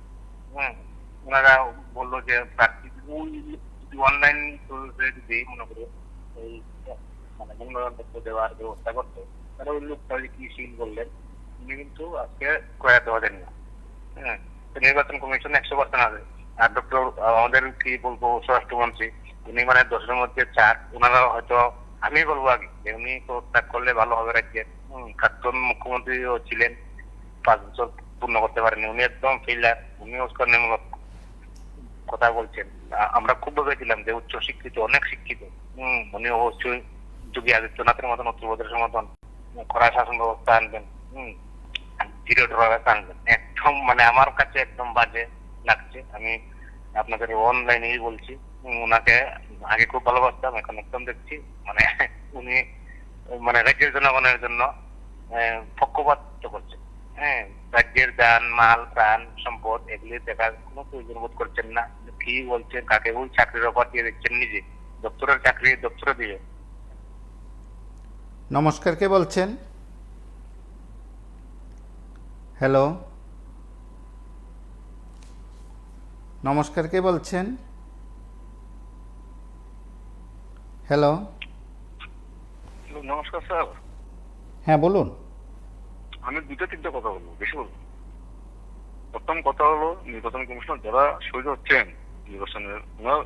Speaker 2: ওনারা বললো যে প্রার্থী অনলাইন যদি মনে করো এই মানে মনোনয়নপত্র দেওয়ার ব্যবস্থা করতো, তাহলে ওই লোকটা কি সিল করলেন, উনি কিন্তু আজকে প্রয়াত হতেন না। নির্বাচন কমিশন 100% আছে। আর ডক্টর আমাদের কি বলবো স্বরাষ্ট্রমন্ত্রী, উনি মানে 10-এর মধ্যে 4। ওনারা হয়তো আমি বলবো আগে যে উনি তো ত্যাগ করলে ভালো হবে রাজ্যের। প্রাক্তন মুখ্যমন্ত্রীও ছিলেন, 5 বছর পূর্ণ করতে পারেনি, উনি একদম ফেইলার। উনি উস্কানিমূলক কথা বলছেন। আমরা খুব ভেবেছিলাম যে উচ্চ শিক্ষিত, অনেক শিক্ষিত, উনি অবশ্যই যোগী আদিত্যনাথের মতন, উত্তরপ্রদেশের মতন কড়া শাসন ব্যবস্থা আনবেন, জিরো টলারেন্স আনবেন। একদম মানে আমার কাছে একদম বাজে লাগছে। আমি আপনাদের অনলাইনেই বলছি, ওনাকে আগে খুব ভালোবাসতাম, এখন একদম দেখছি মানে উনি মানে রাজ্যের জনগণের জন্য পক্ষপাত করছেন। রাজ্যের যান মাল প্রাণ সম্পদ এগুলি দেখার কোনো প্রয়োজন বোধ করছেন না। কি বলছেন, কাকে ওই চাকরির অফার দিয়ে দিচ্ছেন, নিজে দপ্তরের চাকরি দপ্তরে দিয়ে।
Speaker 1: নমস্কার, কে বলছেন? হ্যালো, নমস্কার, কে বলছেন? হ্যালো,
Speaker 5: নমস্কার স্যার।
Speaker 1: হ্যাঁ বলুন।
Speaker 5: আমি 2-3টা কথা বলবো, বেশি বলবো। প্রথম কথা হলো, নির্বাচন কমিশনার যারা শহীদ হচ্ছেন নির্বাচনের, ওনার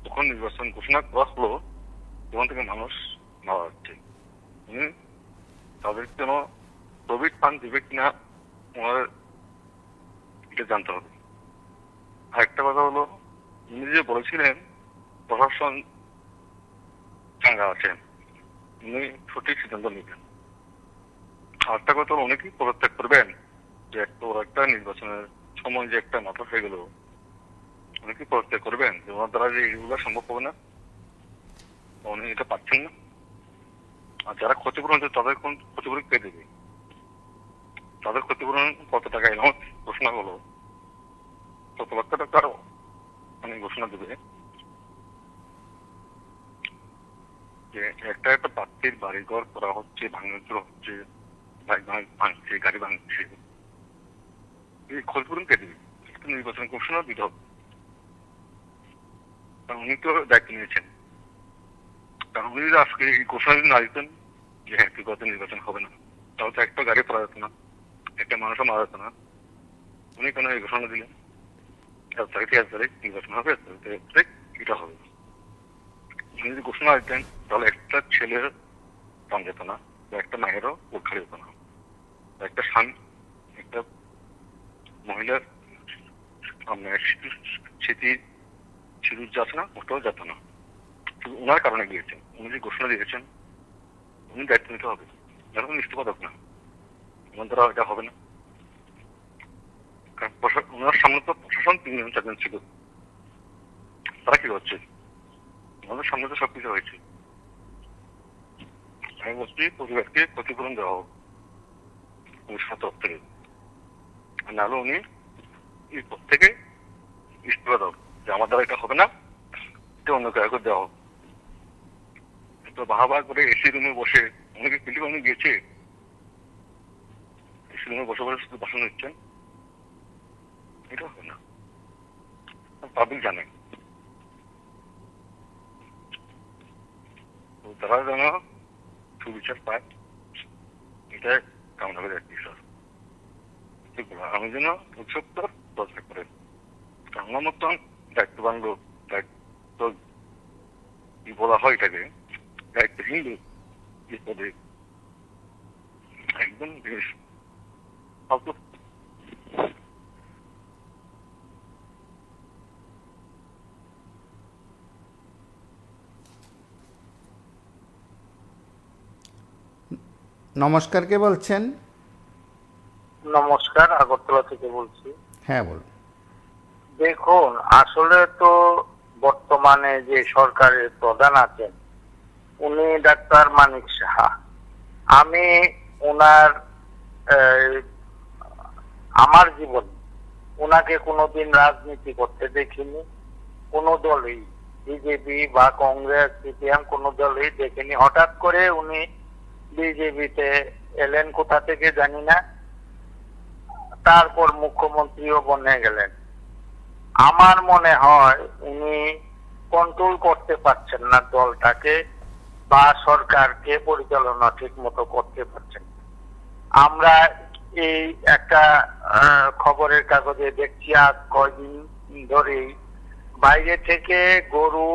Speaker 5: যখন নির্বাচন ঘোষণা করা হলো তখন থেকে মানুষ মারা যাচ্ছে। উনি তাদের জন্য কোভিড ফান্ড দেবে কিনা ওনার এটা জানতে হবে। আরেকটা কথা হলো, উনি যে বলেছিলেন প্রশাসন চাঙ্গা আছেন, উনি সঠিক সিদ্ধান্ত নিবেন। আরেকটা কথা হলো, অনেকেই পদত্যাগ করবেন, যে একটা নির্বাচনের সময় যে একটা নাটক হয়ে গেল, অনেকেই পদত্যাগ করবেন, যে ওনার দ্বারা যে এগুলো সম্ভব হবে না, উনি এটা পাচ্ছেন না। আর যারা ক্ষতিপূরণ হচ্ছে তাদের কোন ক্ষতিপূরণ কে দেবে? তাদের ক্ষতিপূরণ কত টাকা এনাউন্স ঘোষণা হলো, কত লক্ষ টাকা মানে ঘোষণা দেবে যে একটা একটা প্রার্থীর বাড়িঘর করা হচ্ছে, ভাঙচুর হচ্ছে, ভাঙছে, গাড়ি ভাঙছে, এই ক্ষতিপূরণ কে দেবে? নির্বাচন কমিশনার দিতে হবে, কারণ উনি তো দায়িত্ব নিয়েছেন। কারণ উনি যদি আজকে এই ঘোষণা যদি না দিতেন যে হ্যাঁ কি কথা নির্বাচন হবে না, তাহলে তো একটা গাড়ি পড়া যেত না, একটা মানুষও মারা যেত না। উনি কেন এই ঘোষণা দিলেন 1 তারিখ নির্বাচন হবে, 1 তারিখ এটা হবে? উনি যদি ঘোষণা দিতেন তাহলে একটা ছেলের প্রাণ যেত না, বা একটা মায়েরও উদ্ধার যেত না, একটা আছে না, মোটেও যেত না। শুধু ওনার কারণে গিয়েছেন, উনি যে ঘোষণা দিয়েছেন উনি দায়িত্ব নিতে হবে, যেন ইস্তফা দেখ না, ওনার দ্বারা এটা হবে না। কারণ ওনার সামনে তো প্রশাসন 3 জন 4 জন ছিল, তারা কি হচ্ছে, আমাদের সামনে তো সবকিছু হয়েছে। আমি বলছি পরিবারকে ক্ষতিপূরণ দেওয়া হোক পুলিশের তরফ থেকে, আর নাহলে উনি এই পদ থেকে ইস্তফা দাও, যে আমার দ্বারা এটা হবে না, এটা অন্য কাউকে দেওয়া হোক। তো বাহাবা করে এসি রুমে বসে অনেকে পিলিগঞ্জে গিয়েছে, এসি রুমে বসে বসে শুধু ভাষণ দিচ্ছেন, এটা হবে না। পাবলিক জানে, তো তারা যেন সুবিচার পায়, এটা কামনা করে আর কি স্যার। ঠিক বলা, আমি যেন উৎসপ্তর দরকার করে আমার মতন দায়িত্ববান লোক, দায়িত্ব কি বলা হয় এটাকে, দায়িত্বহীন লোক এই পদে একদম জিনিস ফালতু।
Speaker 1: নমস্কার, কে বলছেন?
Speaker 4: নমস্কার, আগরতলা থেকে বলছি।
Speaker 1: হ্যাঁ বলুন।
Speaker 4: দেখুন, আসলে তো বর্তমানে যে সরকারের প্রধান আছেন উনি ডাক্তার মানিক সাহা। আমি ওনার আমার জীবন ওনাকে কোনোদিন রাজনীতি করতে দেখিনি, কোনো দলই, বিজেপি বা কংগ্রেস, সিপিএম কোনো দলই দেখিনি। হঠাৎ করে উনি বিজেপিতে এলেন, কোথা থেকে জানি না, তারপর মুখ্যমন্ত্রীও বনে গেলেন। আমার মনে হয় উনি কন্ট্রোল করতে পারছেন না দলটাকে বা সরকারকে পরিচালনা ঠিক মতো করতে পারছেন। আমরা এই একটা খবরের কাগজে দেখছি আজ কয়দিন ধরেই বাইরে থেকে গরু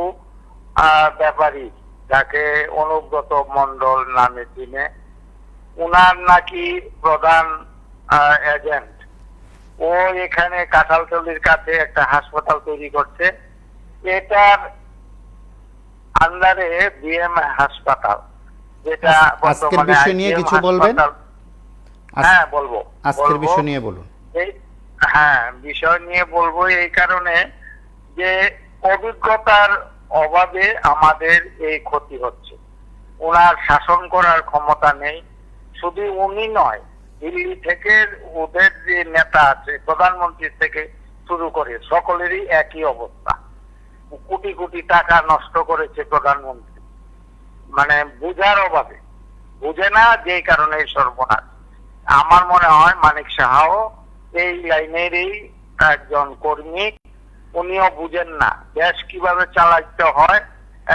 Speaker 4: ব্যাপারী, যাকে অনুব্রত মন্ডল নামে চিনে, উনার নাকি প্রধান এজেন্ট, ও এখানে কাঁঠালতলির কাছে একটা হাসপাতাল তৈরি করছে। এটার আন্ডারে বিএম হাসপাতাল, যেটা
Speaker 1: আজকের বিষয় নিয়ে কিছু বলবেন?
Speaker 4: হ্যাঁ বলবো।
Speaker 1: আজকের বিষয় নিয়ে বলুন।
Speaker 4: হ্যাঁ, বিষয় নিয়ে বলবো এই কারণে যে অভিজ্ঞতার অভাবে আমাদের এই ক্ষতি হচ্ছে। ওনার শাসন করার ক্ষমতা নেই। শুধু উনি নয়, দিল্লি থেকে ওদের যে নেতা আছে, প্রধানমন্ত্রী থেকে শুরু করে সকলেরই একই অবস্থা। কোটি কোটি টাকা নষ্ট করেছে প্রধানমন্ত্রী, মানে বুঝার অভাবে, বুঝে না, যে কারণে সর্বনাশ। আমার মনে হয় মানিক সাহাও এই লাইনেরই একজন কর্মী। উনিও বুঝেন না দেশ কিভাবে চালাইতে হয়।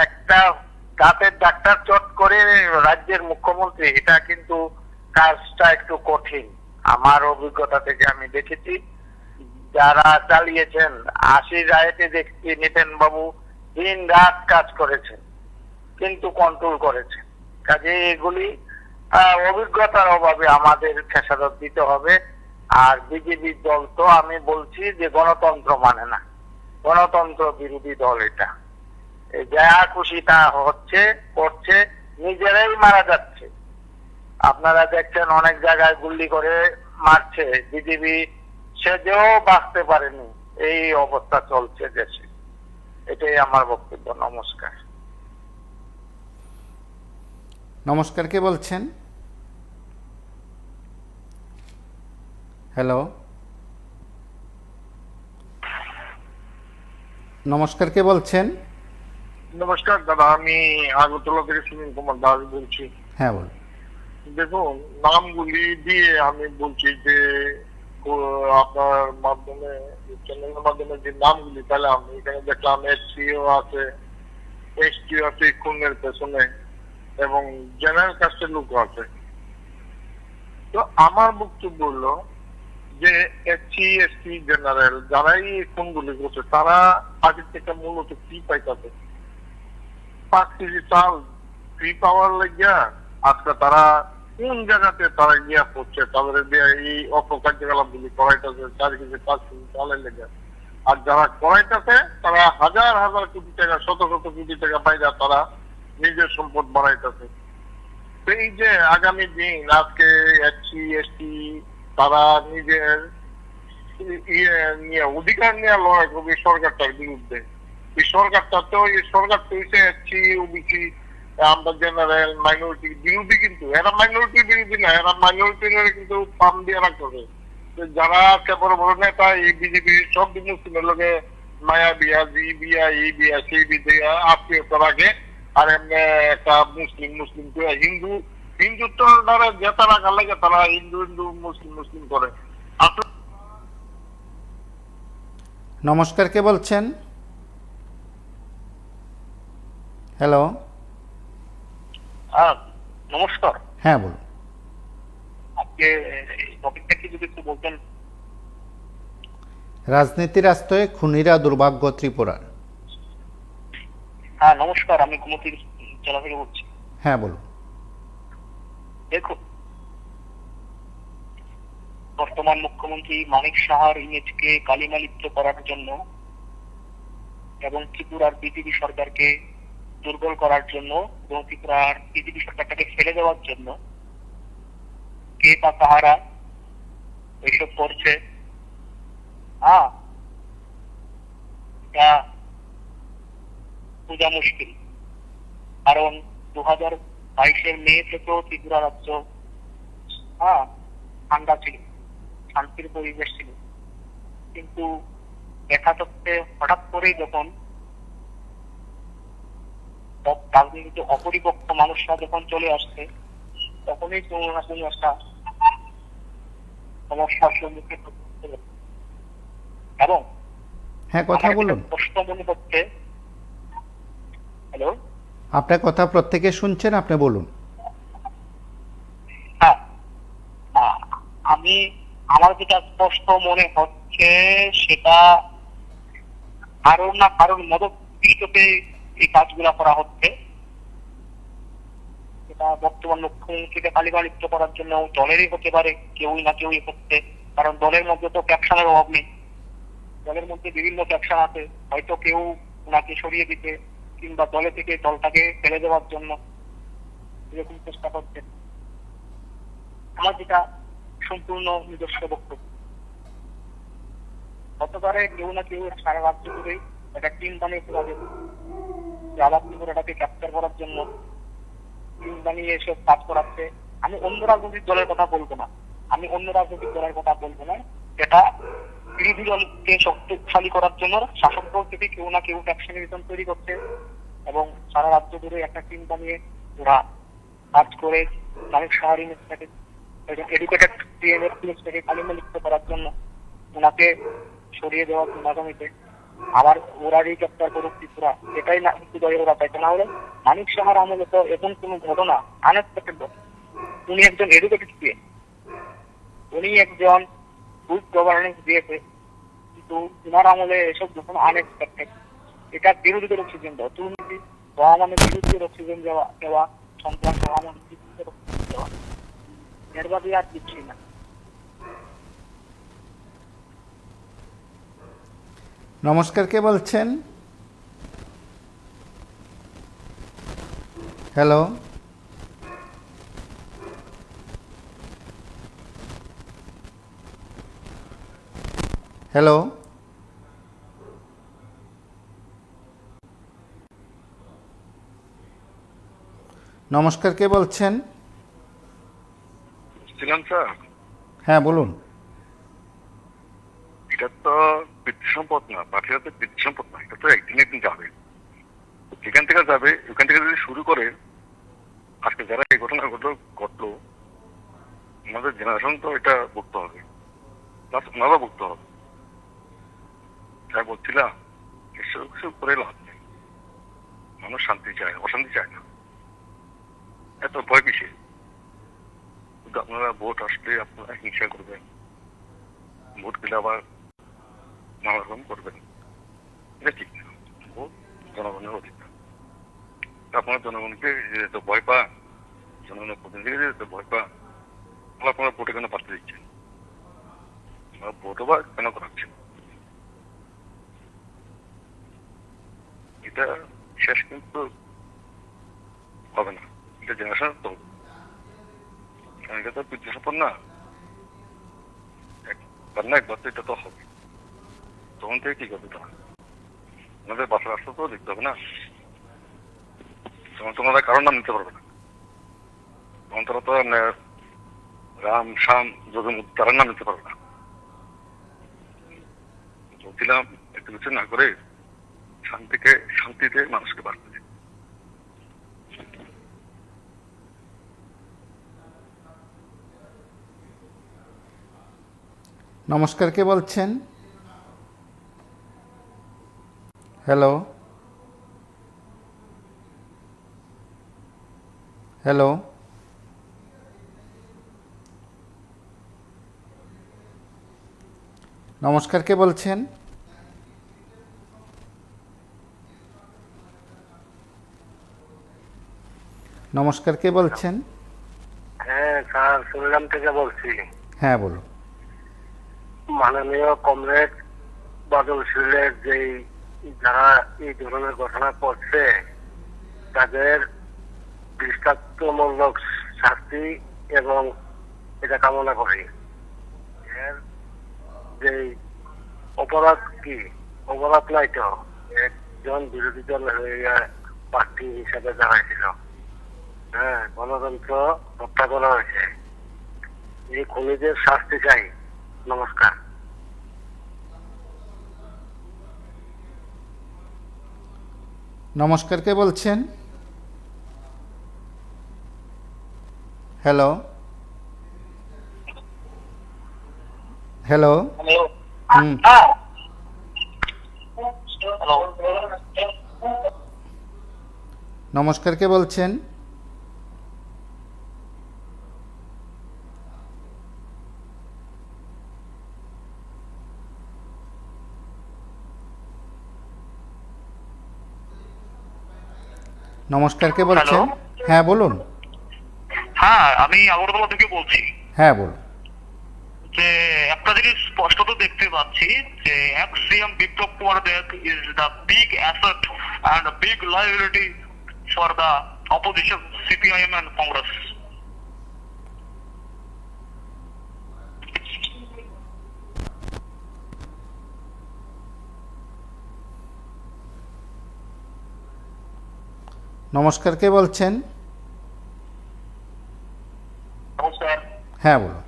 Speaker 4: একটা দাঁতের ডাক্তার চট করে রাজ্যের মুখ্যমন্ত্রী, এটা কিন্তু কাজটা একটু কঠিন। আমার অভিজ্ঞতা থেকে আমি দেখেছি, যারা চালিয়েছেন 80 রায়েতে দেখছি নিতেন বাবু দিন রাত কাজ করেছেন, কিন্তু কন্ট্রোল করেছেন। কাজে এগুলি অভিজ্ঞতার অভাবে আমাদের খেসারত দিতে হবে। আর বিজেপি দল তো আমি বলছি যে গণতন্ত্র মানে না, গণতন্ত্র বিরোধী দল। এটা যা খুশি তা হচ্ছে, করছে, নিজেরাই মারা যাচ্ছে। আপনারা দেখছেন অনেক জায়গায় গুলি করে মারছে, বিজেপি সেজেও বাঁচতে পারেনি। এই অবস্থা চলছে দেশে। এটাই আমার বক্তব্য। নমস্কার।
Speaker 1: নমস্কার, কে বলছেন? হ্যালো, নমস্কার, কে বলছেন?
Speaker 5: নমস্কার দাদা, আমি আগরতলা থেকে সুনীল কুমার দাস বলছি।
Speaker 1: হ্যাঁ বলুন।
Speaker 5: দেখুন, নামগুলি দিয়ে আমি বলছি যে আপনার মাধ্যমে, চ্যানেলের মাধ্যমে যে নামগুলি পেলাম, এখানে দেখলাম এসসিও আছে, এসটিও আছে খুনের পেছনে, এবং জেনারেল কাস্টের লোক আছে। তো আমার বক্তব্য হলো যে এসসি এসটি জেনারেল যারাই খুনগুলি করছে, তারা আগে থেকে মূলত কি পাইতেছে? 5 কেজি চাল ফ্রি পাওয়ার লাগিয়া আজকে তারা কোন জায়গাতে তারা গিয়া পড়ছে, তাদের এই অপকার্যকলাপ গুলি করাইতেছে 4 কেজি 5 কেজি চালের লেগে। আর যারা করাইতেছে তারা হাজার হাজার কোটি টাকা, শত শত কোটি টাকা পাইয়া তারা নিজের সম্পদ বাড়াইতেছে। তো এই যে আগামী দিন আজকে এসসি এসটি তারা নিজের নিয়ে অধিকার নিয়ে লড়াই করবে সরকারটার বিরুদ্ধে। এই সরকারটা তো হচ্ছে এসসি ওবিসি আমরা জেনারেল মাইনরিটি বিরোধী, কিন্তু এরা মাইনরিটি বিরোধী না, এরা মাইনরিটি কিন্তু ফার্ম দিয়ে রাখতেছে। যারা বড় বড় নেতা এই বিজেপি সব মুসলিমের লোকে মায়া বিয়া, জি বিয়া, এই বিয়া, সেই বিয়া আত্মীয়তা রাখে। আর এমনি একটা মুসলিম হিন্দুত্ব দ্বারা যেটা রাখার লাগে তারা হিন্দু মুসলিম করে।
Speaker 1: নমস্কার, কে বলছেন? হ্যালো,
Speaker 3: নমস্কার।
Speaker 1: হ্যাঁ বলুন।
Speaker 3: আজকে টপিকটা কি যদি একটু বলতেন?
Speaker 1: রাজনীতির আস্তয়ে খুনিরা দুর্ভাগ্য ত্রিপুরার।
Speaker 3: হ্যাঁ নমস্কার, আমি কুমতির জেলা থেকে বলছি।
Speaker 1: হ্যাঁ বলুন।
Speaker 3: দেখুন, বর্তমান মুখ্যমন্ত্রী মানিক সাহার ইমেজকে কালিমালিপ্ত করার জন্য এবং ত্রিপুরার বিজেপি সরকারকে দুর্বল করার জন্য এবং ত্রিপুরার বিজেপি সরকারটাকে ফেলে দেওয়ার জন্য কে বা কাহারা এইসব করছে, এটা বোঝা মুশকিল। কারণ 2022 মে থেকেও ত্রিপুরা রাজ্য ঠান্ডা ছিল, শান্তির পরিবেশ ছিল, কিন্তু দেখা যাচ্ছে হঠাৎ করেই যখন রাজনীতিতে অপরিপক্ক মানুষরা যখন চলে আসছে তখনই কোনো না কোনো একটা সমস্যার সম্মুখীন হতে হবে। এবং
Speaker 1: হ্যাঁ, কথা বলুন।
Speaker 3: প্রশ্ন মনে হচ্ছে, হ্যালো,
Speaker 1: আপনার কথা প্রত্যেকে শুনছেন, আপনি বলুন।
Speaker 3: হ্যাঁ, আমার যেটা স্পষ্ট মনে হচ্ছে সেটা কারোর না কারোর মদতকে এই কাজগুলা করা হচ্ছে। এটা বর্তমান মুখ্যমন্ত্রীকে কালিমালিপ্ত করার জন্য দলেরই হতে পারে, কেউই না কেউই হচ্ছে। কারণ দলের মধ্যে তো ক্যাপশনের অভাব নেই, দলের মধ্যে বিভিন্ন ক্যাপশন আছে। হয়তো কেউ ওনাকে সরিয়ে দিতে কিংবা দলে থেকে দলটাকে ফেলে দেওয়ার জন্য এরকম চেষ্টা করছে। আমার যেটা সম্পূর্ণ নিজস্ব বক্তব্য, গতবারে কেউ না কেউ সারা রাজ্য জুড়েই একটা টিম বানিয়ে ফেলা যাবে, আবার ত্রিপুরাটাকে ক্যাপচার করার জন্য টিম বানিয়ে এসব কাজ করাচ্ছে। আমি অন্য রাজনৈতিক দলের কথা বলবো না, যেটা বিরোধী দলকে শক্তিশালী করার জন্য শাসক দল থেকে কেউ না কেউ ফ্যাকশনিজম তৈরি করছে এবং সারা রাজ্য জুড়ে একটা টিম বানিয়ে ওরা কাজ করে মানিক সাহার ইমেজটাকে, এডুকেটেড পিএমের ইমেজটাকে কালিমালিপ্ত করার জন্য ওনাকে সরিয়ে দেওয়ার জন্য আগামীতে আবার ওরারই ক্যাপ্চার করুক ত্রিপুরা, এটাই না ওরা চাইছে। না হলে মানিক সাহার আমলে তো এমন কোন ঘটনা আনএক্সপেক্টেড, উনি একজন এডুকেটেড পিএম, উনি একজন গুড গভর্নেন্স দিয়েছে, কিন্তু উনার আমলে এসব যখন আনএক্সপেক্টেড, এটা বিরোধীদের অক্সিজেন দেওয়া, দুর্নীতি মানে বিরোধীদের অক্সিজেন দেওয়া, সন্ত্রাস মানে বিরোধীদের অক্সিজেন দেওয়া, এর বাদে আর কিছুই না।
Speaker 1: নমস্কার, কে বলছেন? হ্যালো, হ্যালো, নমস্কার, কে বলছেন?
Speaker 5: স্যার,
Speaker 1: হ্যাঁ বলুন।
Speaker 5: এটা তো বৃত্তি সম্পদ না, পার্টিরা তো বৃত্তি সম্পদ না, এটা তো একদিন যাবে, যেখান থেকে যাবে ওখান থেকে যদি শুরু করে আজকে যারা এই ঘটনা ঘটলো আমাদের জেনারেশন তো এটা ভুগতে হবে, প্লাস ওনারা ভুগতে হবে। তাই বলছিলাম এসব কিছু করে লাভ নেই, মানুষ শান্তি চায়, অশান্তি চায় না, এত ভয় কিসে? আপনারা ভোট আসলে আপনারা হিংসা করবেন, ভোট দিলে আবার নানা রকম করবেন, এটা ঠিক না। ভোট জনগণের অধিকার, আপনারা জনগণকে যেহেতু ভয় পান, জনগণের প্রতিনিধিকে যেহেতু ভয় পান, আপনারা ভোটে কেন পাঠাতে দিচ্ছেন? ভোটও বা কেন করাচ্ছেন? এটা শেষ কিন্তু হবে না, এটা জেনারেশন তো হবে। কারণ এটা তো বিদ্যুৎ না, একবার না একবার তো এটা তো হবে। তখন থেকে কি করবে তারা? আমাদের বাসার রাস্তা তো দেখতে হবে না। তখন তোমরা কারোর নাম নিতে পারবে না। তখন তারা তো রাম শ্যাম যোগেন তারা নাম নিতে পারবে না। বলছিলাম একটু কিছু না করে শান্তিতে মানুষকে বাড়তে দিন।
Speaker 1: নমস্কার, কে বলছেন? হ্যালো হ্যালো নমস্কার, কে বলছেন? নমস্কার, কে বলছেন?
Speaker 5: হ্যাঁ স্যার, সুরিনাম থেকে বলছি।
Speaker 1: হ্যাঁ বলুন।
Speaker 5: মাননীয় কমরেড বাদল শীলের যেই যারা এই ধরনের ঘটনা করছে তাদের দৃষ্টান্তমূলক শাস্তি এবং এটা কামনা করি। এর যে অপরাধ কি অপরাধ নাই তো, একজন বিরোধী দল প্রার্থী হিসাবে দাঁড়াইছিল। হ্যাঁ, গণতন্ত্র হত্যা করা হয়েছে। এই খুনিদের শাস্তি চাই। নমস্কার।
Speaker 1: নমস্কার, কে বলছেন? হ্যালো হ্যালো হুম, নমস্কার, কে বলছেন? নমস্কার, কে বলছেন? হ্যাঁ বলুন।
Speaker 3: হ্যাঁ, আমি আগরতলা থেকে বলছি।
Speaker 1: হ্যাঁ বলুন।
Speaker 3: যে একটা জিনিস স্পষ্টত দেখতে পাচ্ছি যে ex CM Biplab Kumar Deb is the big asset and big liability for the opposition CPIM and Congress.
Speaker 1: নমস্কার, কে বলছেন?
Speaker 3: নমস্কার।
Speaker 1: হ্যাঁ বলুন।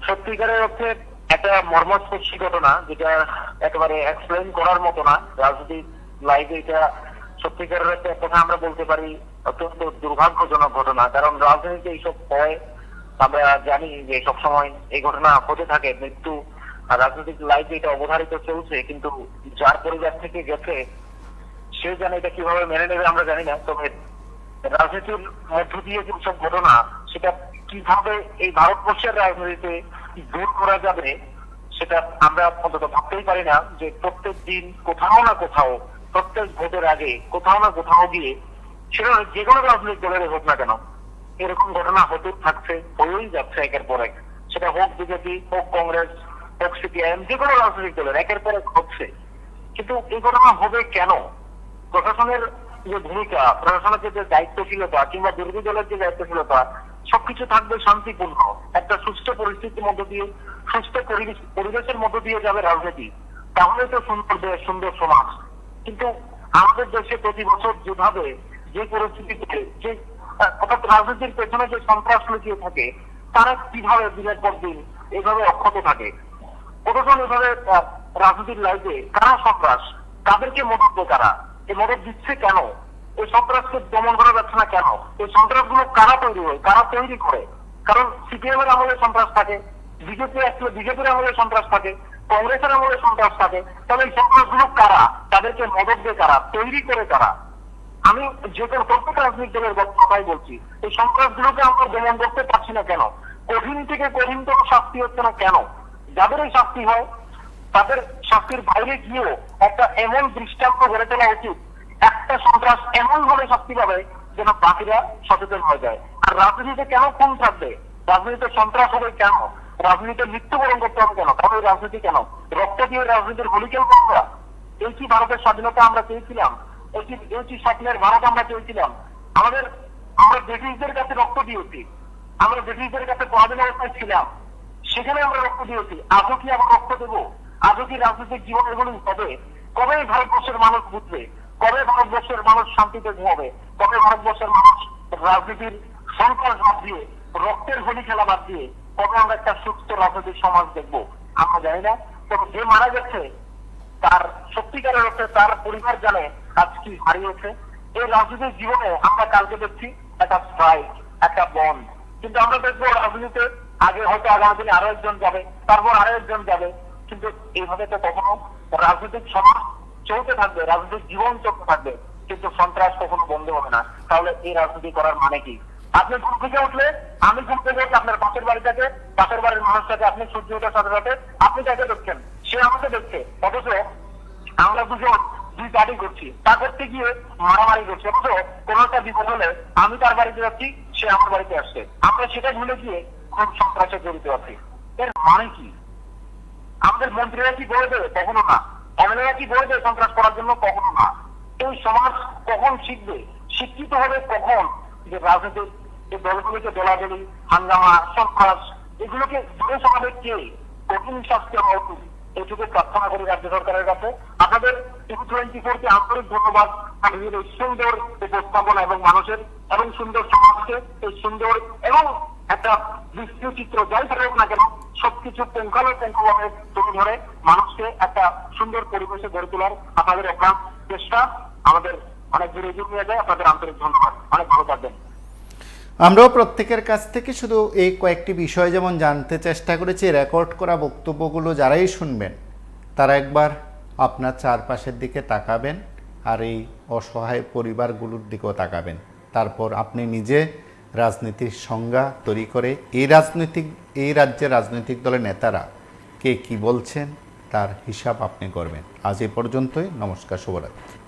Speaker 3: সত্যিকারের অর্থে একটা মর্মস্পর্শী ঘটনা, যেটা একেবারে এক্সপ্লেন করার মতো না। রাজনৈতিক লাইফে এটা সত্যিকারের একটা কথা আমরা বলতে পারি অত্যন্ত দুর্ভাগ্যজনক ঘটনা। কারণ রাজনীতিতে এইসব হয়, আমরা জানি যে সবসময় এই ঘটনা হতে থাকে। মৃত্যু রাজনৈতিক লাইফে এটা অবধারিত চলছে, কিন্তু যার পরিবার থেকে গেছে সে জানে এটা কিভাবে মেনে নেবে আমরা জানি না। তবে রাজনীতির মধ্য দিয়ে যেসব ঘটনা, সেটা কিভাবে এই ভারতবর্ষের রাজনীতিতে দূর করা যাবে সেটা আমরা অন্তত ভাবতেই পারি না। যে প্রত্যেক দিন কোথাও না কোথাও, প্রত্যেক ভোটের আগে কোথাও না কোথাও গিয়ে, সেটা যে কোনো রাজনৈতিক দলের হোক না কেন, এরকম ঘটনা হতে থাকছে, হয়েই যাচ্ছে একের পর এক। সেটা হোক বিজেপি, হোক কংগ্রেস, হোক সিপিআইএম, যে কোনো রাজনৈতিক দলের একের পর এক হচ্ছে। কিন্তু এই ঘটনা হবে কেন? প্রশাসনের যে ভূমিকা, প্রশাসনের যে দায়িত্বশীলতা কিংবা বিরোধী দলের যে দায়িত্বশীলতা, সবকিছু থাকবে শান্তিপূর্ণ একটা সুস্থ পরিস্থিতির মধ্য দিয়ে, সুস্থ পরিবেশের মধ্য দিয়ে যাবে রাজনীতি। তাহলে তো সুন্দর দেশ, সুন্দর সমাজ। কিন্তু আমাদের দেশে প্রতি বছর যেভাবে যে পরিস্থিতিতে, যে অর্থাৎ রাজনীতির পেছনে যে সন্ত্রাস লুকিয়ে থাকে, তারা কিভাবে দিনের পর দিন এভাবে অক্ষত থাকে। প্রশাসন এভাবে রাজনীতির লাইফে কারা সন্ত্রাস, তাদেরকে মদত দেয় কারা, এই মদত দিচ্ছে কেন, এই সন্ত্রাসকে দমন করা যাচ্ছে না কেন, এই সন্ত্রাস গুলো কারা তৈরি হয়, কারা তৈরি করে? কারণ সিপিএম এর আমলে সন্ত্রাস থাকে, বিজেপি আসলে বিজেপির আমলে সন্ত্রাস থাকে, কংগ্রেসের আমলে সন্ত্রাস থাকে। তাহলে এই সন্ত্রাস গুলো কারা, তাদেরকে মদত দেয় কারা, তৈরি করে কারা? আমি যে কোনো প্রত্যেক রাজনৈতিক দলের কথাই বলছি, এই সন্ত্রাস গুলোকে আমরা দমন করতে পারছি না কেন? কঠিন থেকে কঠিনতম শাস্তি হচ্ছে না কেন? যাদের এই শাস্তি হয় তাদের শাস্তির বাইরে গিয়েও একটা এমন দৃষ্টান্ত গড়ে তোলা উচিত, একটা সন্ত্রাস এমন ভাবে শাস্তি পাবে যেন বাকিরা সচেতন হয়ে যায়। আর রাজনীতিতে কেন খুন থাকবে, রাজনীতিতে সন্ত্রাস হবে কেন, রাজনীতিতে মৃত্যুবরণ করতে হবে কেন? তাহলে রাজনীতি কেন? রক্ত দিয়ে রাজনীতির হোলি খেলবো আমরা?
Speaker 5: এই কি ভারতের স্বাধীনতা আমরা চেয়েছিলাম? এই কি স্বপ্নের ভারত আমরা চেয়েছিলাম? আমরা ব্রিটিশদের কাছে রক্ত দিয়েছি, আমরা ব্রিটিশদের কাছে পরাধীন অবস্থায় ছিলাম, সেখানে আমরা রক্ত দিয়েছি। আজও কি আবার রক্ত দেবো? আজও কি রাজনৈতিক জীবন এগুলোই হবে? কবে ভারতবর্ষের মানুষ বুঝবে? কবে ভারতবর্ষের মানুষ শান্তিতে ঘুমাবে? কবে ভারতবর্ষের মানুষ রাজনীতির সন্ত্রাস বাদ দিয়ে, রক্তের হোলি খেলা বাদ দিয়ে কবে আমরা একটা সুস্থ রাজনৈতিক সমাজ দেখবো? আমরা জানি না। তবে যে মারা গেছে তার সত্যিকারের অর্থে তার পরিবার জানে আজ কি হারিয়েছে। এই রাজনৈতিক জীবনে আমরা কালকে দেখছি একটা স্ট্রাইক, একটা বন্ধ, কিন্তু আমরা দেখবো রাজনীতিতে আগে হয়তো আগামী দিনে আরো একজন যাবে, তারপর আরো একজন যাবে, কিন্তু এইভাবে তো কখনো রাজনৈতিক সমাজ চলতে থাকবে, রাজনৈতিক জীবন চলতে থাকবে, কিন্তু সন্ত্রাস কখনো বন্ধ হবে না। তাহলে এই রাজনীতি করার মানে কি? আপনি ঘুম থেকে উঠলে, আমি ঘুম থেকে উঠলে আপনার পাশের বাড়িটাকে, পাশের বাড়ির মানুষটাকে আপনি সূর্য ওঠার সাথে সাথে আপনি তাকে দেখছেন, সে আমাকে দেখছে, অথচ আমরা দুজন দুই পার্টি করছি, তা করতে গিয়ে মারামারি করছি, অথচ কোন একটা বিপদ হলে আমি তার বাড়িতে যাচ্ছি, সে আমার বাড়িতে আসছে, আমরা সেটা ভুলে গিয়ে খুব সন্ত্রাসে জড়িত আছি। এর মানে কি? আমাদের মন্ত্রীরা কি বলে দেবে? কখনো না। এমএলএরা কি বলে দেবে সন্ত্রাস করার জন্য? কখনো না। এই সমাজ কখন শিখবে, শিক্ষিত হবে কখন যে রাজনৈতিক এই দলগুলোকে দলাদলি, হাঙ্গামা, সন্ত্রাস এগুলোকে দূরে সমাজে কে কঠিন শাস্তি হওয়া উচিত, এইটুকু প্রার্থনা করি রাজ্য সরকারের কাছে। আপনাদের টিভি24 কে আন্তরিক ধন্যবাদ। আমাদের এই সুন্দর উপস্থাপনা এবং মানুষের এবং সুন্দর সমাজকে এই সুন্দর এবং একটা দৃশ্য চিত্র যাই থাকুক না কেন সবকিছু পুঙ্খানুপুঙ্খভাবে তুলে ধরে মানুষকে একটা সুন্দর পরিবেশে গড়ে তোলার আপনাদের একটা চেষ্টা আমাদের অনেক দূরে এগিয়ে নিয়ে যায়। আপনাদের আন্তরিক ধন্যবাদ। অনেক ভালো থাকবেন।
Speaker 1: আমরাও প্রত্যেকের কাছ থেকে শুধু এই কয়েকটি বিষয় যেমন জানতে চেষ্টা করেছি, রেকর্ড করা বক্তব্যগুলো যারাই শুনবেন তারা একবার আপনার চারপাশের দিকে তাকাবেন আর এই অসহায় পরিবারগুলোর দিকেও তাকাবেন। তারপর আপনি নিজে রাজনীতির সংজ্ঞা তৈরি করে এই রাজ্যের রাজনৈতিক দলের নেতারা কে কী বলছেন তার হিসাব আপনি করবেন। আজ এ পর্যন্তই। নমস্কার, শুভরাত্রি।